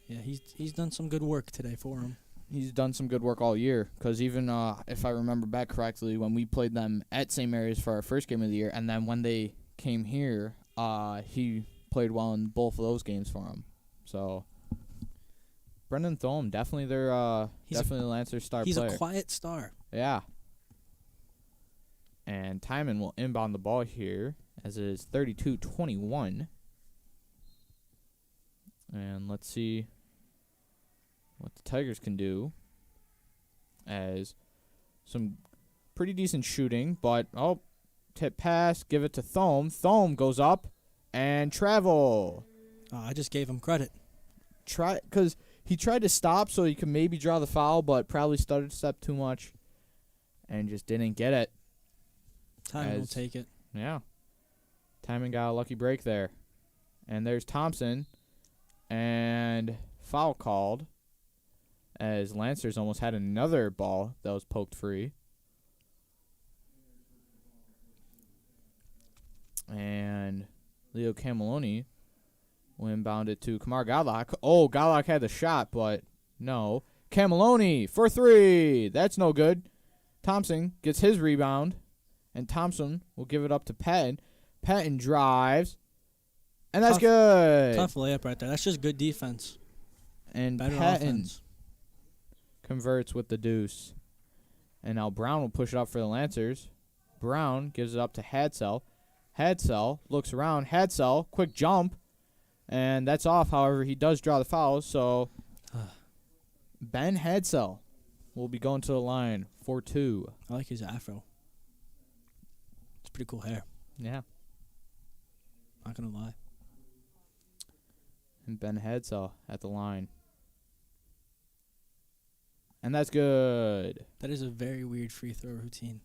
Yeah, he's done some good work today for him. He's done some good work all year because even if I remember back correctly, when we played them at St. Mary's for our first game of the year, and then when they came here, he played well in both of those games for him. So Brendan Thome, definitely definitely the Lancers star He's player. a quiet star. Yeah. And Timon will inbound the ball here as it is 32-21. And let's see what the Tigers can do as some pretty decent shooting, but Tip pass, give it to Thome. Thome goes up and travel. I just gave him credit. Because he tried to stop so he could maybe draw the foul, but probably started to step too much and just didn't get it. Timon will take it. Yeah. Timon got a lucky break there. And there's Thompson. And foul called as Lancers almost had another ball that was poked free. And Leo Camilloni will inbound it to Kamar Godlock. Oh, Godlock had the shot, but no. Camilloni for three. That's no good. Thompson gets his rebound, and Thompson will give it up to Patton. Patton drives, and that's good. Tough layup right there. That's just good defense. And Better Patton offense. converts with the deuce. And now Brown will push it up for the Lancers. Brown gives it up to Hadsell. Hadsell looks around. Hadsell, quick jump. And that's off. However, he does draw the foul. So Ben Hadsell will be going to the line for 2. I like his afro. It's pretty cool hair. Yeah. Not going to lie. And Ben Hadsell at the line. And that's good. That is a very weird free throw routine.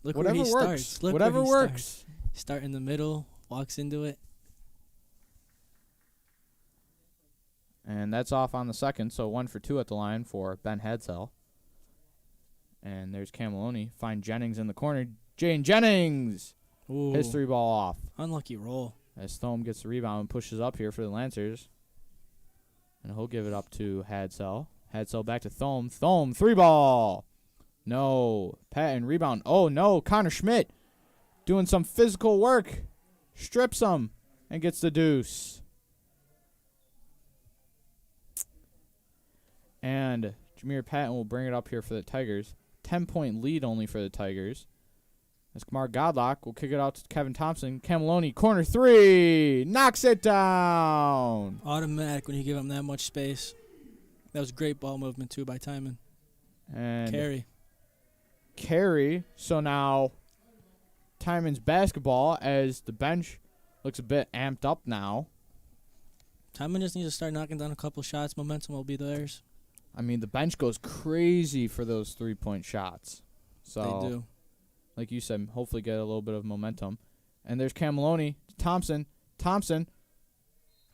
Look Whatever where he works. starts. Look Whatever where he works. Starts. Start in the middle, walks into it. And that's off on the second, so 1 for 2 at the line for Ben Hadsell. And there's Camilloni. Find Jennings in the corner. Jane Jennings! Ooh, His 3 ball off. unlucky roll. As Thome gets the rebound and pushes up here for the Lancers. And he'll give it up to Hadsell. Hadsell back to Thome. Thome, 3 ball! No. Patton, rebound. Oh, no. Connor Schmidt doing some physical work. Strips him and gets the deuce. And Jameer Patton will bring it up here for the Tigers. 10-point lead only for the Tigers. As Kamar Godlock will kick it out to Kevin Thompson. Camilloni, corner 3. Knocks it down. Automatic when you give him that much space. That was great ball movement, too, by Timon. And Carry. So now Timon's basketball as the bench looks a bit amped up now. Timon just needs to start knocking down a couple shots. Momentum will be theirs. I mean, the bench goes crazy for those 3-point shots. So, They do. like you said, hopefully get a little bit of momentum. And there's Camilloni, Thompson,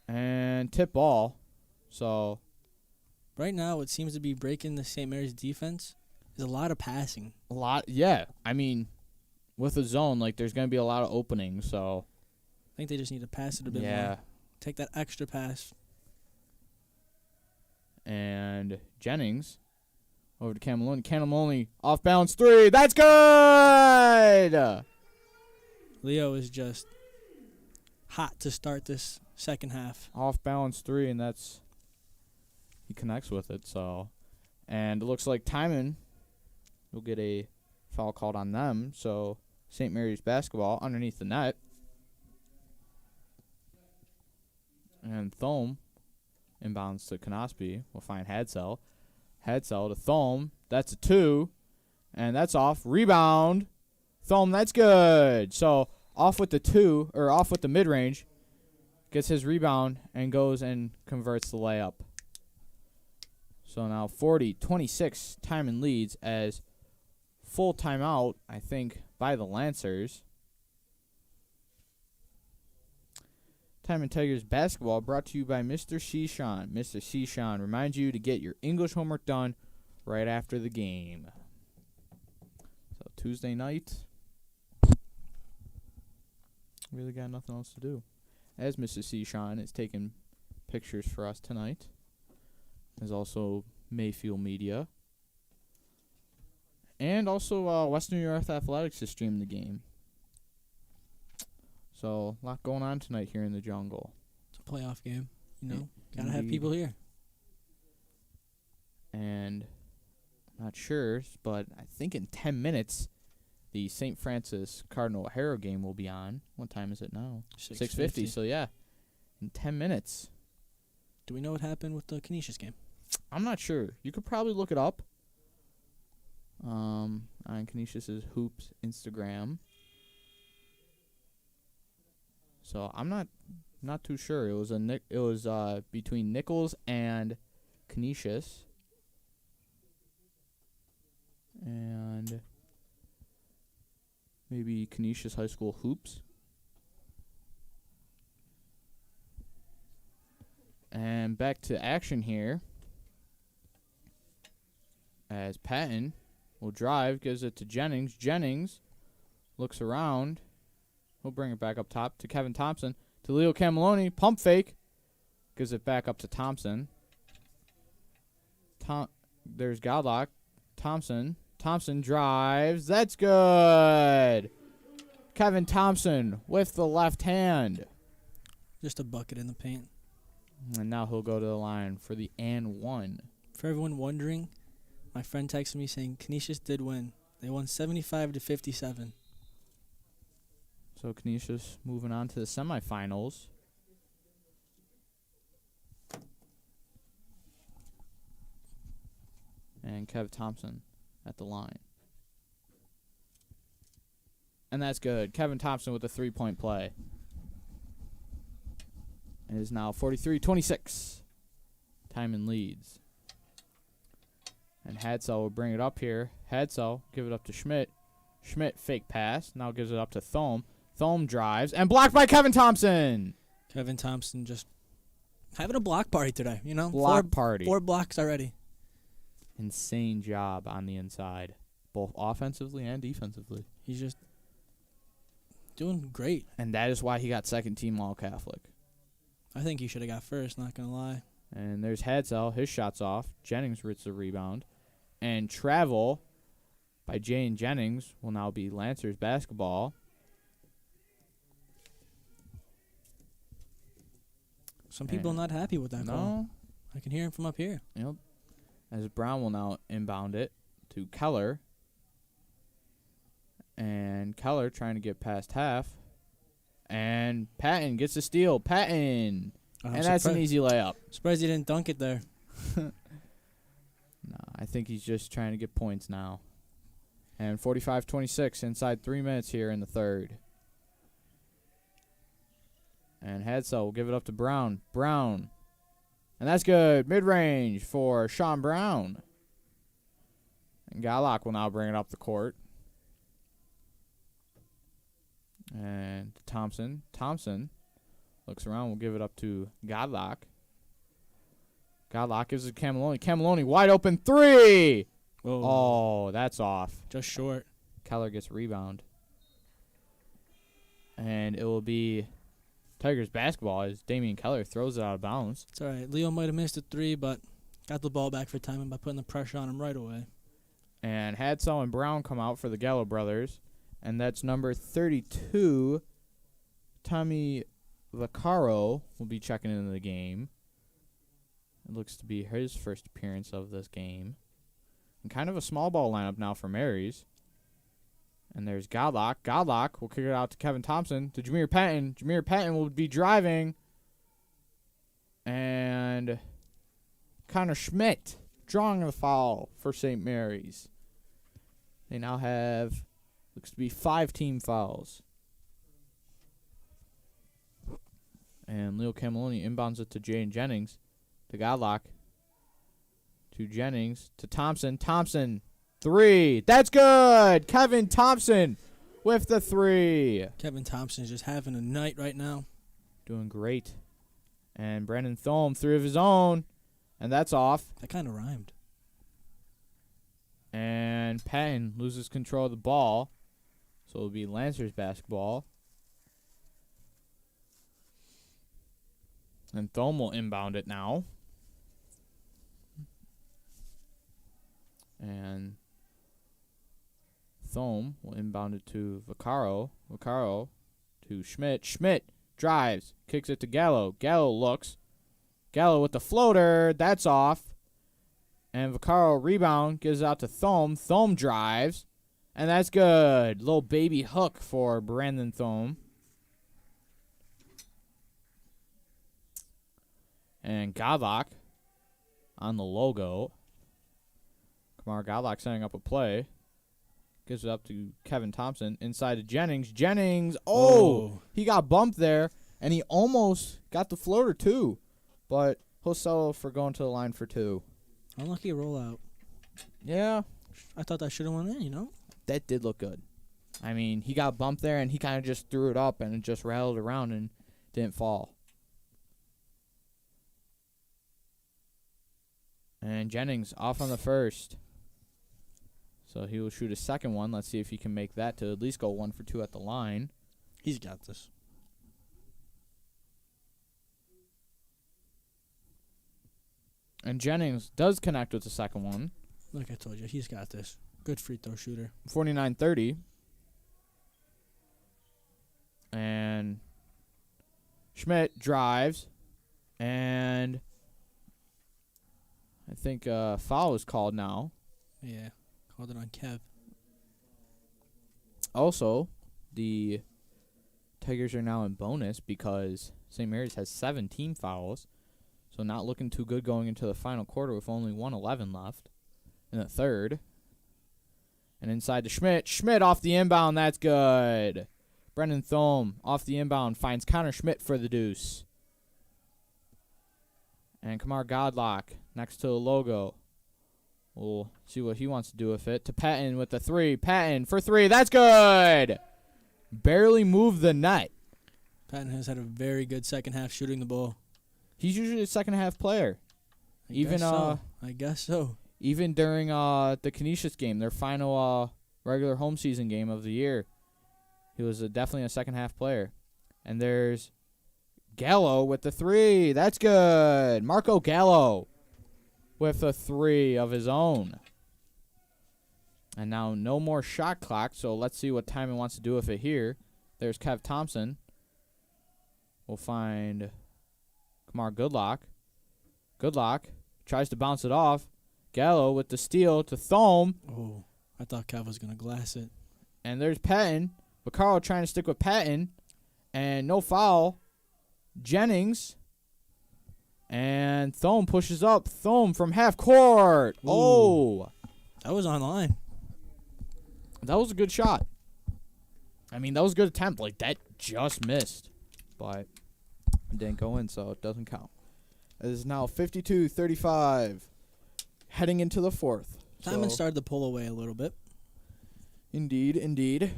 and tip ball. So, Right now, what seems to be breaking the St. Mary's defense is a lot of passing. a lot. Yeah, I mean, with a zone, like there's going to be a lot of openings. So, I think they just need to pass it a bit yeah. more. Take that extra pass. And Jennings over to Camilloni. Camilloni off balance 3. That's good. Leo is just hot to start this second half. Off balance 3, and that's he connects with it. So, and it looks like Timon will get a foul called on them. So St. Mary's basketball underneath the net, and Thome inbounds to Knospi. We'll find Hadsell. Hadsell to Thome. That's a 2. And that's off. Rebound. Thome, that's good. So off with the 2, or off with the mid-range. Gets his rebound and goes and converts the layup. So now 40-26, Timon leads as full timeout, I think, by the Lancers. Timon Tigers basketball brought to you by Mr. Sishan. Mr. Sishan reminds you to get your English homework done right after the game. So Tuesday night, really got nothing else to do. As Mr. Sishan is taking pictures for us tonight. There's also Mayfield Media. And also Western New York Athletics is streaming the game. So, a lot going on tonight here in the jungle. It's a playoff game. Gotta have Indeed. people here. And I'm not sure, but I think in 10 minutes, the St. Francis Cardinal O'Hara game will be on. What time is it now? 6:50. So, yeah, in 10 minutes. Do we know what happened with the Canisius game? I'm not sure. You could probably look it up on Canisius's Hoops Instagram. So I'm not too sure. It was between Nichols and Canisius. And maybe Canisius High School Hoops. And back to action here. As Patton will drive, gives it to Jennings. Jennings looks around. He'll bring it back up top to Kevin Thompson. To Leo Camiloni. Pump fake. Gives it back up to Thompson. There's Godlock. Thompson. Thompson drives. That's good. Kevin Thompson with the left hand. Just a bucket in the paint. And now he'll go to the line for the and one. For everyone wondering, my friend texted me saying Canisius did win. They won 75-57. So Canisius moving on to the semifinals. And Kev Thompson at the line. And that's good. Kevin Thompson with a 3-point play. It is now 43-26. Timon leads. And Hadsell will bring it up here. Hadsell give it up to Schmidt. Schmidt fake pass. Now gives it up to Thome. Thome drives. And blocked by Kevin Thompson. Kevin Thompson just having a block party today, you know? Block party. 4 blocks already. Insane job on the inside. Both offensively and defensively. He's just doing great. And that is why he got second team All-Catholic. I think he should have got first, not going to lie. And there's Hadsell. His shot's off. Jennings gets the rebound. And travel by Jane Jennings will now be Lancers basketball. Some people not happy with that call. No. I can hear him from up here. Yep. As Brown will now inbound it to Keller. And Keller trying to get past half. And Patton gets the steal. Patton. And that's an easy layup. Surprised he didn't dunk it there. No, I think he's just trying to get points now. And 45-26 inside 3 minutes here in the third. And Hadsell will give it up to Brown. Brown. And that's good. Mid-range for Sean Brown. And Galock will now bring it up the court. And Thompson. Thompson looks around. We'll give it up to Godlock. Godlock gives it to Camiloni. Camiloni, wide open 3. Oh, that's off. Just short. Keller gets rebound. And it will be Tigers basketball as Damian Keller throws it out of bounds. It's all right. Leo might have missed a 3, but got the ball back for Timon by putting the pressure on him right away. And Hadsell and Brown come out for the Gallo brothers. And that's number 32, Tommy Vaccaro, will be checking into the game. It looks to be his first appearance of this game. And kind of a small ball lineup now for Marys. And there's Godlock. Godlock will kick it out to Kevin Thompson. To Jameer Patton. Jameer Patton will be driving. And Connor Schmidt drawing the foul for St. Mary's. They now have, looks to be 5 team fouls. And Leo Camiloni inbounds it to Jay and Jennings. To Godlock. To Jennings. To Thompson. Thompson. 3. That's good. Kevin Thompson with the 3. Kevin Thompson's just having a night right now. Doing great. And Brandon Thome, 3 of his own. And that's off. That kind of rhymed. And Patton loses control of the ball. So it'll be Lancers basketball. And Thome will inbound it now. And Thome will inbound it to Vaccaro. Vaccaro to Schmidt. Schmidt drives. Kicks it to Gallo. Gallo looks. Gallo with the floater. That's off. And Vaccaro rebound. Gives it out to Thome. Thome drives. And that's good. Little baby hook for Brandon Thome. And Godlock on the logo. Kamar Godlock setting up a play. Gives it up to Kevin Thompson. Inside to Jennings. Jennings. Oh! He got bumped there. And he almost got the floater, too. But he'll settle for going to the line for 2. Unlucky rollout. Yeah, I thought that should have went in, you know? that did look good. I mean, he got bumped there, and he kind of just threw it up, and it just rattled around and didn't fall. And Jennings off on the first. So he will shoot a second one. Let's see if he can make that to at least go 1 for 2 at the line. He's got this. And Jennings does connect with the second one. Like I told you, he's got this. Good free throw shooter. 49-30. And Schmidt drives. And I think foul is called now. Yeah, called it on Kev. Also, the Tigers are now in bonus because St. Mary's has 17 fouls. So not looking too good going into the final quarter with only 1:11 left in the third. And inside to Schmidt. Schmidt off the inbound. That's good. Brendan Thome off the inbound finds Connor Schmidt for the deuce. And Kamar Godlock next to the logo. We'll see what he wants to do with it. To Patton with the 3. Patton for 3. That's good. Barely moved the net. Patton has had a very good second half shooting the ball. He's usually a second half player. I guess so. Even during the Canisius game, their final regular home season game of the year, he was definitely a second half player. And there's Gallo with the 3. That's good. Marco Gallo with a 3 of his own. And now no more shot clock, so let's see what Timon wants to do with it here. There's Kev Thompson. We'll find Kamar Goodlock. Goodlock tries to bounce it off. Gallo with the steal to Thome. Oh, I thought Kev was going to glass it. And there's Patton. Vaccaro trying to stick with Patton. And no foul. Jennings. And Thome pushes up. Thome from half court. Ooh. Oh. That was on line. That was a good shot. I mean, that was a good attempt. Like, that just missed. But it didn't go in, so it doesn't count. It is now 52-35. Heading into the fourth. Timon So, started to pull away a little bit. Indeed, indeed.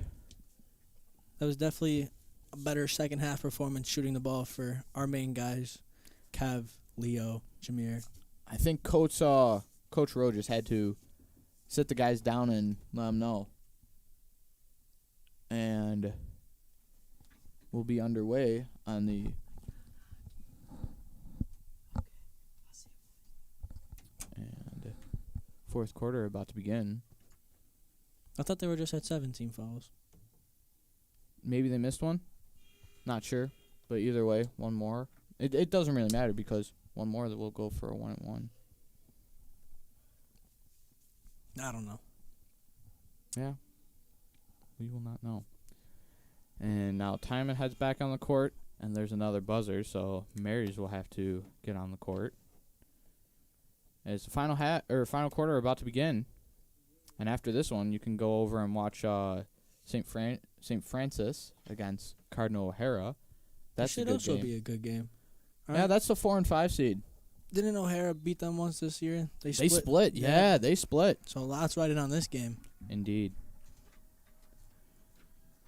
That was definitely a better second half performance shooting the ball for our main guys, Kev, Leo, Jameer. I think Coach Rowe just had to sit the guys down and let them know. And we'll be underway on the fourth quarter about to begin. I thought they were just at 17 fouls. Maybe they missed one. Not sure. But either way, one more. It doesn't really matter because one more that will go for a 1-1. I don't know. Yeah. We will not know. And now Timon heads back on the court, and there's another buzzer, so Marys will have to get on the court. As the final quarter about to begin. And after this one, you can go over and watch St. Francis against Cardinal O'Hara. That should also be a good game. Yeah, that's the 4 and 5 seed. Didn't O'Hara beat them once this year? They split. Yeah, they split. So lots riding on this game. Indeed.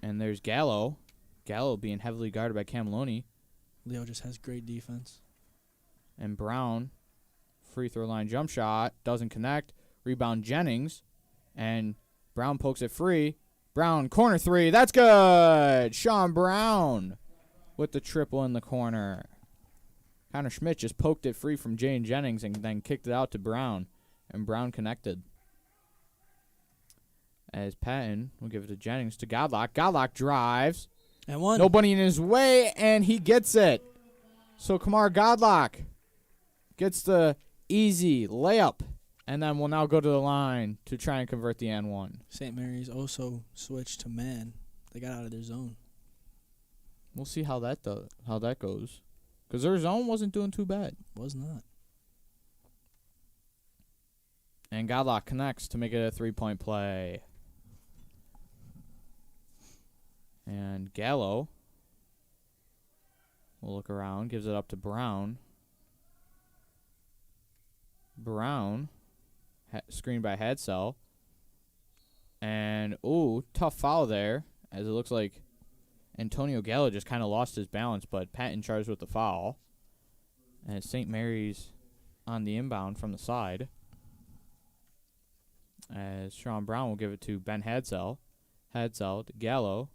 And there's Gallo. Gallo being heavily guarded by Cameloni. Leo just has great defense. And Brown, free throw line jump shot, doesn't connect. Rebound Jennings. And Brown pokes it free. Brown, corner 3. That's good. Sean Brown with the triple in the corner. Connor Schmidt just poked it free from Jane Jennings and then kicked it out to Brown. And Brown connected. As Patton will give it to Jennings to Godlock. Godlock drives. And one. Nobody in his way, and he gets it. So Kamar Godlock gets the easy layup. And then we'll now go to the line to try and convert the N1. St. Mary's also switched to man. They got out of their zone. We'll see how that goes. Because their zone wasn't doing too bad. Was not. And Godlock connects to make it a 3-point play. And Gallo will look around, gives it up to Brown. Brown, screened by Hadsell. And, ooh, tough foul there, as it looks like Antonio Gallo just kind of lost his balance, but Patton charged with the foul. And St. Mary's on the inbound from the side. As Sean Brown will give it to Ben Hadsell. Hadsell to Gallo.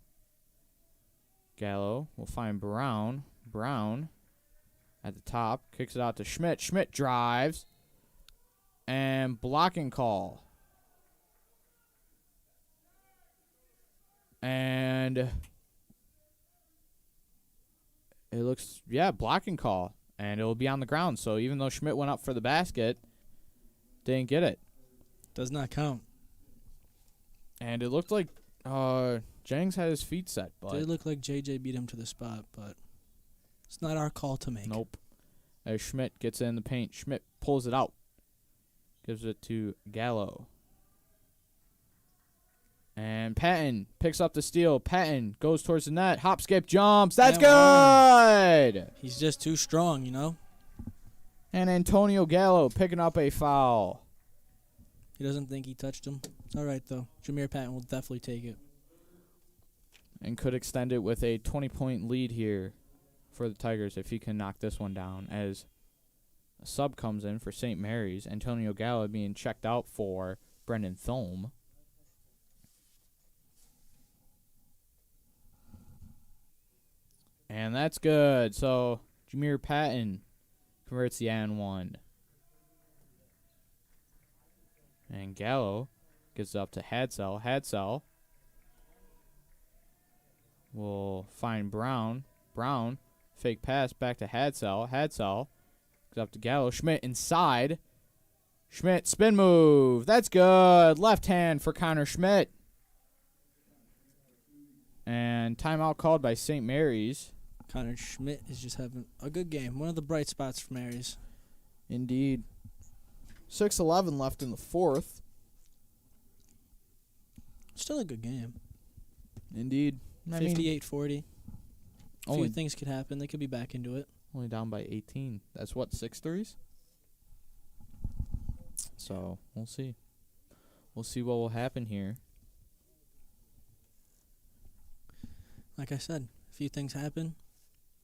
Gallo will find Brown. Brown at the top. Kicks it out to Schmidt. Schmidt drives. And blocking call. And it looks, blocking call. And it will be on the ground. So even though Schmidt went up for the basket, didn't get it. Does not count. And it looked like Jennings had his feet set. But Did look like JJ beat him to the spot, but it's not our call to make. Nope. As Schmidt gets in the paint, Schmidt pulls it out. Gives it to Gallo. And Patton picks up the steal. Patton goes towards the net. Hop, skip, jumps. That's good! He's just too strong, you know? And Antonio Gallo picking up a foul. He doesn't think he touched him. It's all right, though. Jameer Patton will definitely take it. And could extend it with a 20-point lead here for the Tigers if he can knock this one down. As a sub comes in for St. Mary's. Antonio Gallo being checked out for Brendan Thome. And that's good. So Jameer Patton converts the and one. And Gallo gets up to Hadsell. Hadsell will find Brown. Brown, fake pass back to Hadsell. Hadsell goes up to Gallo. Schmidt inside. Schmidt, spin move. That's good. Left hand for Connor Schmidt. And timeout called by St. Mary's. Connor Schmidt is just having a good game. One of the bright spots for Mary's. Indeed. 6:11 left in the fourth. Still a good game. Indeed. 58-40. A few Only, things could happen. They could be back into it. only down by 18. That's what, 6 threes? So, we'll see. We'll see what will happen here. Like I said, a few things happen.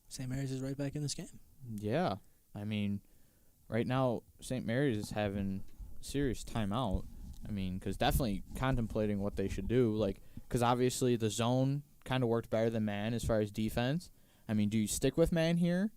St. Mary's is right back in this game. Yeah. I mean, right now, St. Mary's is having serious timeout. I mean, because definitely contemplating what they should do. Like, because obviously the zone kind of worked better than man as far as defense. I mean, do you stick with man here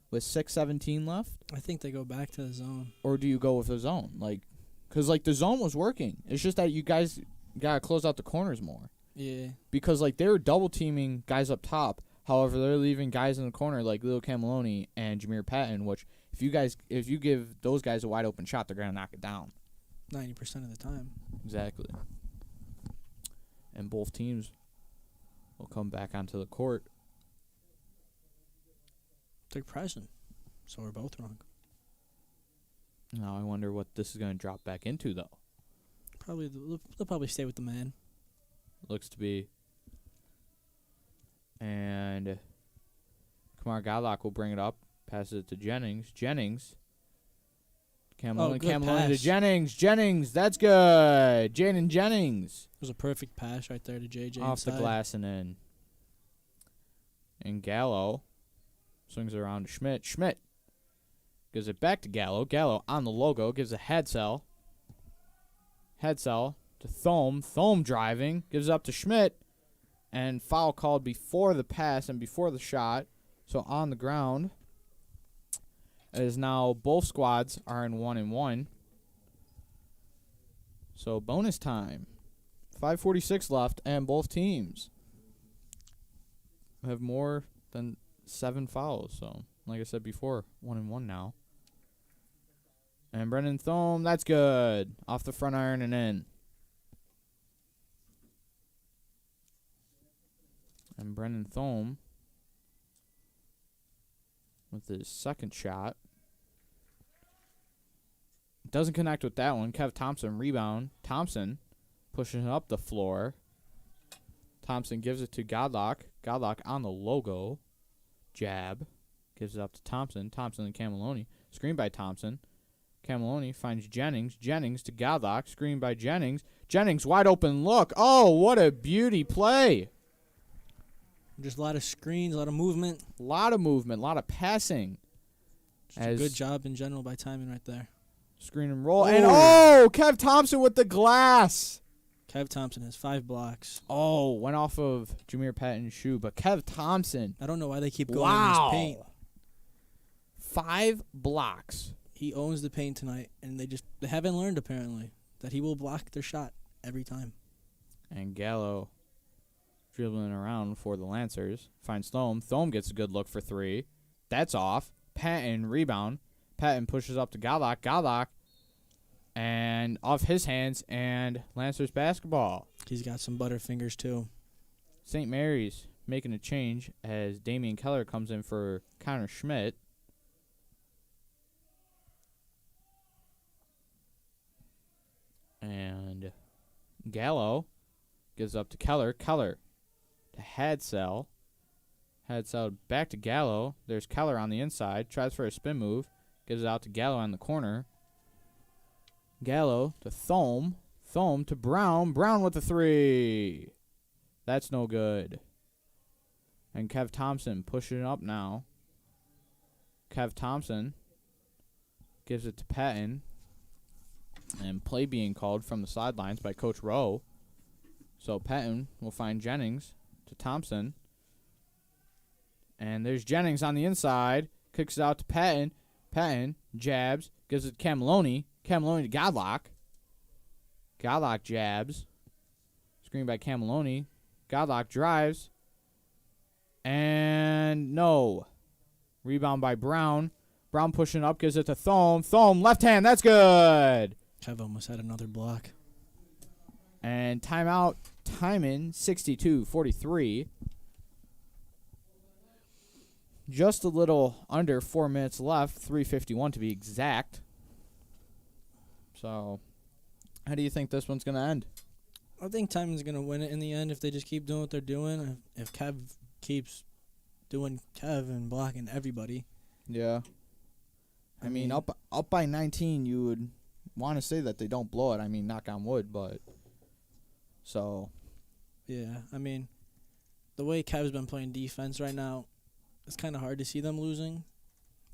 with 6:17 left? I think they go back to the zone. Or do you go with the zone? Like, because, like, the zone was working. It's just that you guys got to close out the corners more. Yeah. Because, like, they were double-teaming guys up top. However, they're leaving guys in the corner like Leo Cameloni and Jameer Patton, which if you give those guys a wide-open shot, they're going to knock it down. 90% of the time. Exactly. And both teams will come back onto the court. They're present. So we're both wrong. Now I wonder what this is going to drop back into, though. They'll probably stay with the man. Looks to be. And Kamar Godlock will bring it up. Passes it to Jennings. Jennings. Cameloni good to pass. Jennings. Jennings. That's good. Jaden Jennings. It was a perfect pass right there to JJ. Off the inside. glass and in. And Gallo swings it around to Schmidt. Schmidt gives it back to Gallo. Gallo on the logo. Gives a Hadsell. Hadsell to Thome. Thome driving. Gives it up to Schmidt. And foul called before the pass and before the shot. So on the ground. It is now both squads are in 1-1. So bonus time. 5:46 left, and both teams have more than 7 fouls. So, like I said before, 1-1 now. And Brendan Thome, that's good. Off the front iron and in. And Brendan Thome with his second shot. Doesn't connect with that one. Kev Thompson rebound. Thompson pushing it up the floor. Thompson gives it to Godlock. Godlock on the logo. Jab. gives it up to Thompson. Thompson to Cameloni. Screen by Thompson. Cameloni finds Jennings. Jennings to Godlock. Screen by Jennings. Jennings, wide open look. Oh, what a beauty play. Just a lot of screens, a lot of movement. A lot of movement, a lot of passing. Just a good job in general by Timon right there. Screen and roll. And, oh, Kev Thompson with the glass. Kev Thompson has 5 blocks. Oh, went off of Jameer Patton's shoe. But Kev Thompson. I don't know why they keep going in this paint. 5 blocks. He owns the paint tonight, and they haven't learned, apparently, that he will block their shot every time. And Gallo dribbling around for the Lancers. Finds Thome. Thome gets a good look for 3. That's off. Patton rebound. Patton pushes up to Godlock. Godlock. And off his hands. And Lancers basketball. He's got some butterfingers, too. St. Mary's making a change as Damian Keller comes in for Connor Schmidt. And Gallo gives up to Keller. Keller to Hadsell. Hadsell back to Gallo. There's Keller on the inside. Tries for a spin move. Gives it out to Gallo on the corner. Gallo to Thome. Thome to Brown. Brown with the 3. That's no good. And Kev Thompson pushing it up now. Kev Thompson gives it to Patton. And play being called from the sidelines by Coach Rowe. So Patton will find Jennings to Thompson. And there's Jennings on the inside. Kicks it out to Patton. Patton jabs. Gives it to Cameloni. Cameloni to Godlock. Godlock jabs. Screen by Cameloni. Godlock drives. And no. Rebound by Brown. Brown pushing up. Gives it to Thome. Thome left hand. That's good. Kev almost had another block. And timeout. Timon 62-43. Just a little under 4 minutes left. 3:51 to be exact. So, how do you think this one's going to end? I think Timon's going to win it in the end if they just keep doing what they're doing. If Kev keeps doing Kev and blocking everybody. Yeah. I mean, up by 19, you would want to say that they don't blow it. I mean, knock on wood, but so. Yeah, I mean, the way Kev's been playing defense right now, it's kind of hard to see them losing.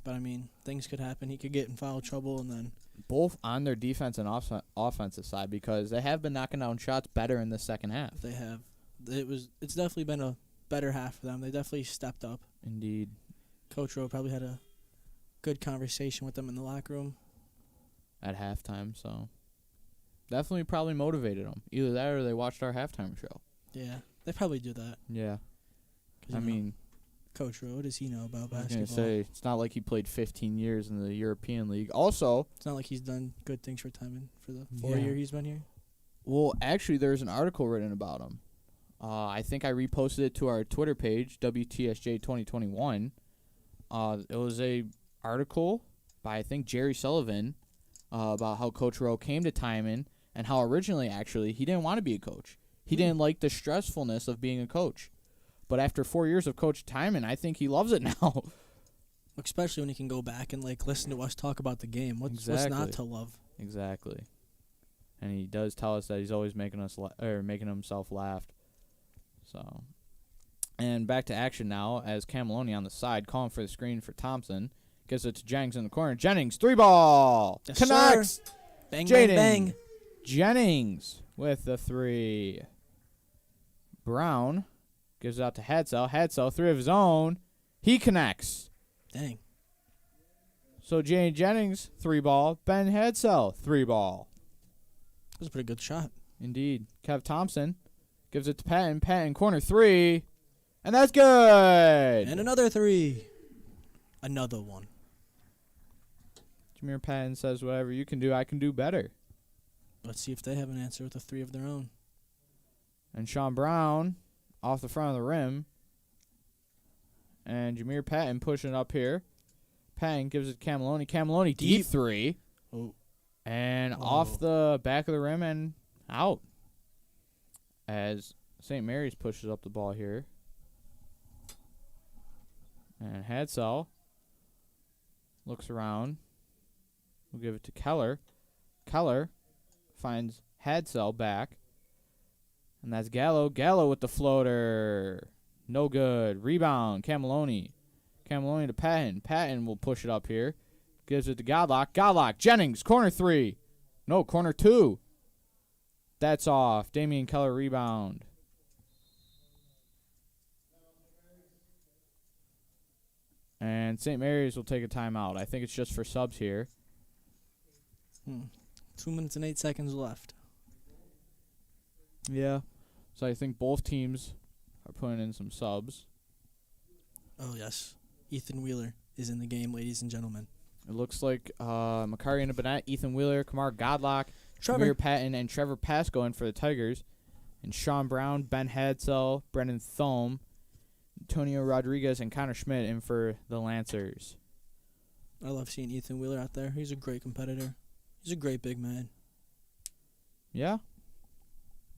But, I mean, things could happen. He could get in foul trouble and then. Both on their defense and offensive side because they have been knocking down shots better in the second half. They have. It's definitely been a better half for them. They definitely stepped up. Indeed. Coach Rowe probably had a good conversation with them in the locker room. At halftime, so definitely probably motivated them. Either that or they watched our halftime show. Yeah, they probably do that. Yeah. I know, mean, Coach Rowe, what does he know about I was basketball? going to say, it's not like he played 15 years in the European League. Also, it's not like he's done good things for Timon for the 4 year he's been here. Well, actually, there's an article written about him. I think I reposted it to our Twitter page, WTSJ 2021. It was a article by, I think, Jerry Sullivan about how Coach Rowe came to Timon and how originally, actually, he didn't want to be a coach. He didn't like the stressfulness of being a coach. But after 4 years of Coach Timon, I think he loves it now. Especially when he can go back and listen to us talk about the game. What's not to love? Exactly. And he does tell us that he's always making himself laugh. So, and back to action now as Cameloni on the side calling for the screen for Thompson. Gives it to Jennings in the corner. Jennings, 3-ball. Yes, connects. Sir. Bang, Jaden bang, bang. Jennings with the 3. Brown gives it out to Hadsell. Hadsell, 3 of his own. He connects. Dang. So Jane Jennings, 3-ball. Ben Hadsell, 3-ball. That was a pretty good shot. Indeed. Kev Thompson gives it to Patton. Patton, corner 3. And that's good. And another 3. Another one. Jameer Patton says, whatever you can do, I can do better. Let's see if they have an answer with a 3 of their own. And Sean Brown off the front of the rim. And Jameer Patton pushing it up here. Patton gives it to Cameloni. Cameloni, deep 3. Oh. And off the back of the rim and out. As St. Mary's pushes up the ball here. And Hadsell looks around. We'll give it to Keller. Keller finds Hadsell back. And that's Gallo. Gallo with the floater. No good. Rebound. Cameloni. Cameloni to Patton. Patton will push it up here. Gives it to Godlock. Godlock. Jennings. Corner 3. No, corner 2. That's off. Damian Keller rebound. And St. Mary's will take a timeout. I think it's just for subs here. 2 minutes and 8 seconds left. Yeah. So I think both teams are putting in some subs. Oh, yes. Ethan Wheeler is in the game, ladies and gentlemen. It looks like Makari and Bennett, Ethan Wheeler, Kamar Godlock, Trevor Amir Patton, and Trevor Pasco in for the Tigers. And Sean Brown, Ben Hadsell, Brendan Thome, Antonio Rodriguez, and Connor Schmidt in for the Lancers. I love seeing Ethan Wheeler out there. He's a great competitor. He's a great big man. Yeah?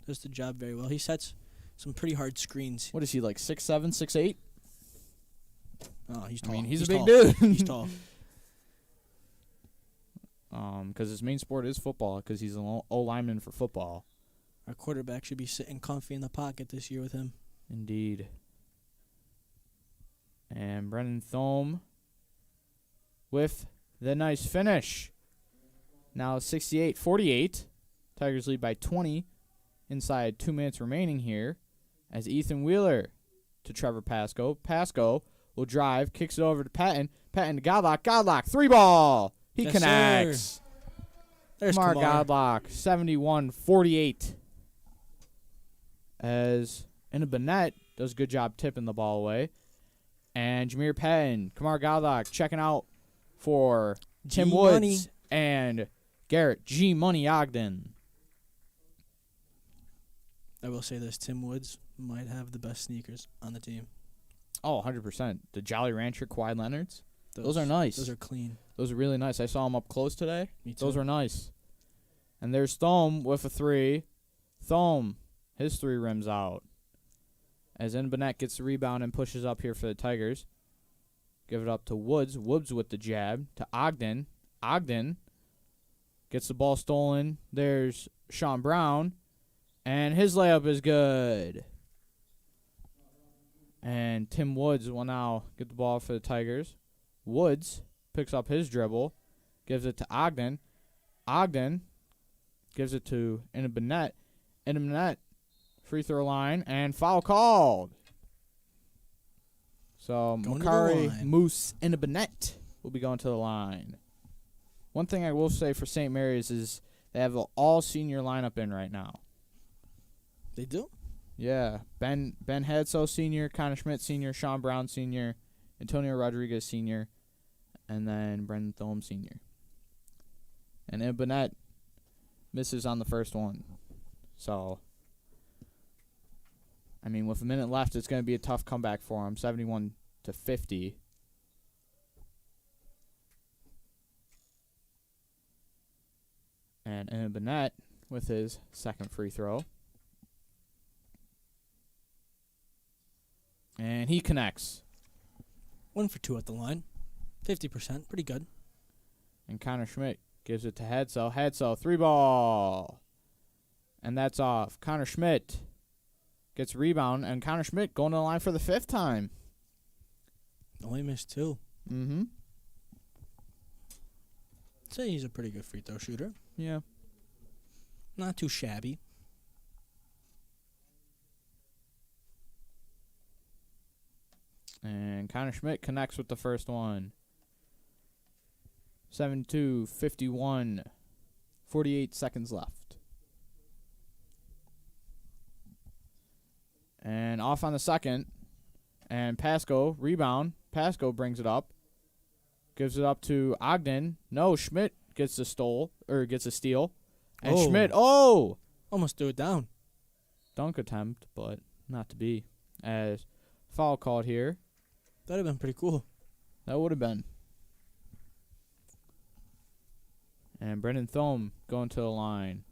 Does the job very well. He sets some pretty hard screens. What is he, like 6'7", 6'8"? Oh, he's I tall. mean, he's a tall. big dude. He's tall. Because his main sport is football, because he's an O-lineman for football. Our quarterback should be sitting comfy in the pocket this year with him. Indeed. And Brendan Thome with the nice finish. Now 68-48. Tigers lead by 20 inside 2 minutes remaining here. As Ethan Wheeler to Trevor Pasco. Pasco will drive, kicks it over to Patton. Patton to Godlock. Godlock, 3-ball. He Yes, connects. sir. There's Kamar Kamar. Godlock, 71-48. As Enna Bennett does a good job tipping the ball away. And Jameer Patton, Kamar Godlock checking out for Tim G-Money. Woods and Garrett G Money Ogden. I will say this, Tim Woods might have the best sneakers on the team. Oh, 100%. The Jolly Rancher Kawhi Leonards. Those are nice. Those are clean. Those are really nice. I saw them up close today. Me too. Those were nice. And there's Thome with a 3. Thome, his 3 rims out. As Bennett gets the rebound and pushes up here for the Tigers. Give it up to Woods. Woods with the jab to Ogden. Ogden gets the ball stolen. There's Sean Brown. And his layup is good. And Tim Woods will now get the ball for the Tigers. Woods picks up his dribble. Gives it to Ogden. Ogden gives it to Bennett. Bennett, free throw line, and foul called. So Going to the Makari, line. Moose, and Bennett will be going to the line. One thing I will say for St. Mary's is they have an all-senior lineup in right now. They do? Yeah, Ben Hadsell Sr., Connor Schmidt Sr., Sean Brown Sr., Antonio Rodriguez Sr., and then Brendan Thome Sr. And Bennett misses on the first one. So, I mean, with a minute left, it's going to be a tough comeback for him, 71-50. And Bennett with his second free throw. And he connects. 1 for 2 at the line. 50%. Pretty good. And Connor Schmidt gives it to Hadsell. Hadsell, 3-ball. And that's off. Connor Schmidt gets a rebound. And Connor Schmidt going to the line for the 5th time. Only missed 2. Mm-hmm. Say he's a pretty good free throw shooter. Yeah. Not too shabby. And Connor Schmidt connects with the first one. 72-51. 48 seconds left. And off on the second. And Pasco, rebound. Pasco brings it up. Gives it up to Ogden. No, Schmidt gets a steal. And Oh. Schmidt, Almost threw it down. dunk attempt, but not to be. As foul called here. That would have been pretty cool. That would have been. And Brendan Thome going to the line.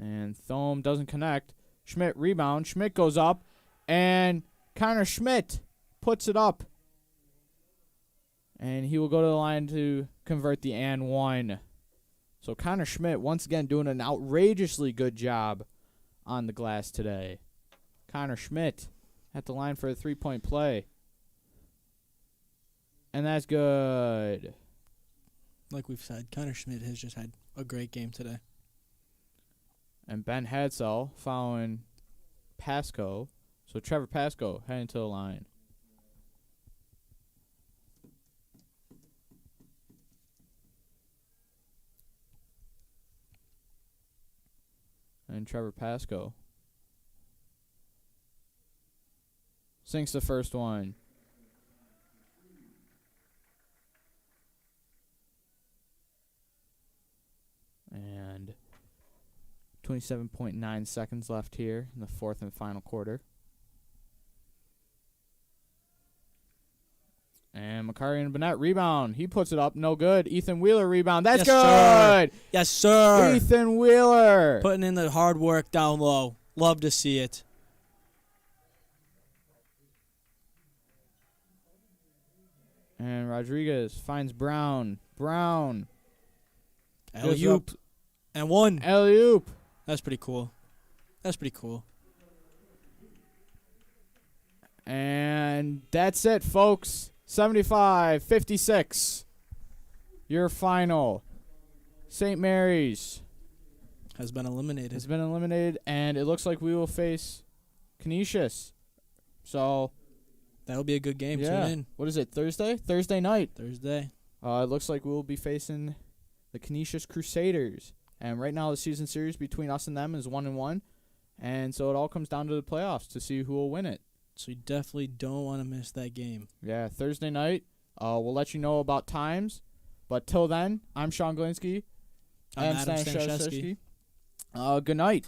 And Thome doesn't connect. Schmidt rebound. Schmidt goes up. And Connor Schmidt puts it up. And he will go to the line to convert the and one. So Connor Schmidt, once again, doing an outrageously good job on the glass today. Connor Schmidt at the line for a three-point play. And that's good. Like we've said, Connor Schmidt has just had a great game today. And Ben Hadsell following Pasco. So Trevor Pasco heading to the line. And Trevor Pasco sinks the first one. And 27.9 seconds left here in the fourth and final quarter. And Macari and Burnett rebound. He puts it up. No good. Ethan Wheeler rebound. That's Yes, good. sir. Yes, sir. Ethan Wheeler. Putting in the hard work down low. Love to see it. And Rodriguez finds Brown. Brown. Alley-oop. And one. Alley-oop. That's pretty cool. That's pretty cool. And that's it, folks. 75-56. Your final. St. Mary's Has been eliminated. has been eliminated, and it looks like we will face Canisius. So, That'll be a good game. yeah. Tune in What is it, Thursday? Thursday night. Thursday. It looks like we will be facing the Canisius Crusaders. And right now the season series between us and them is 1-1. And so it all comes down to the playoffs to see who will win it. So you definitely don't want to miss that game. Yeah, Thursday night. We'll let you know about times. But till then, I'm Sean Glinski. I'm Adam Stanishevsky. Good night.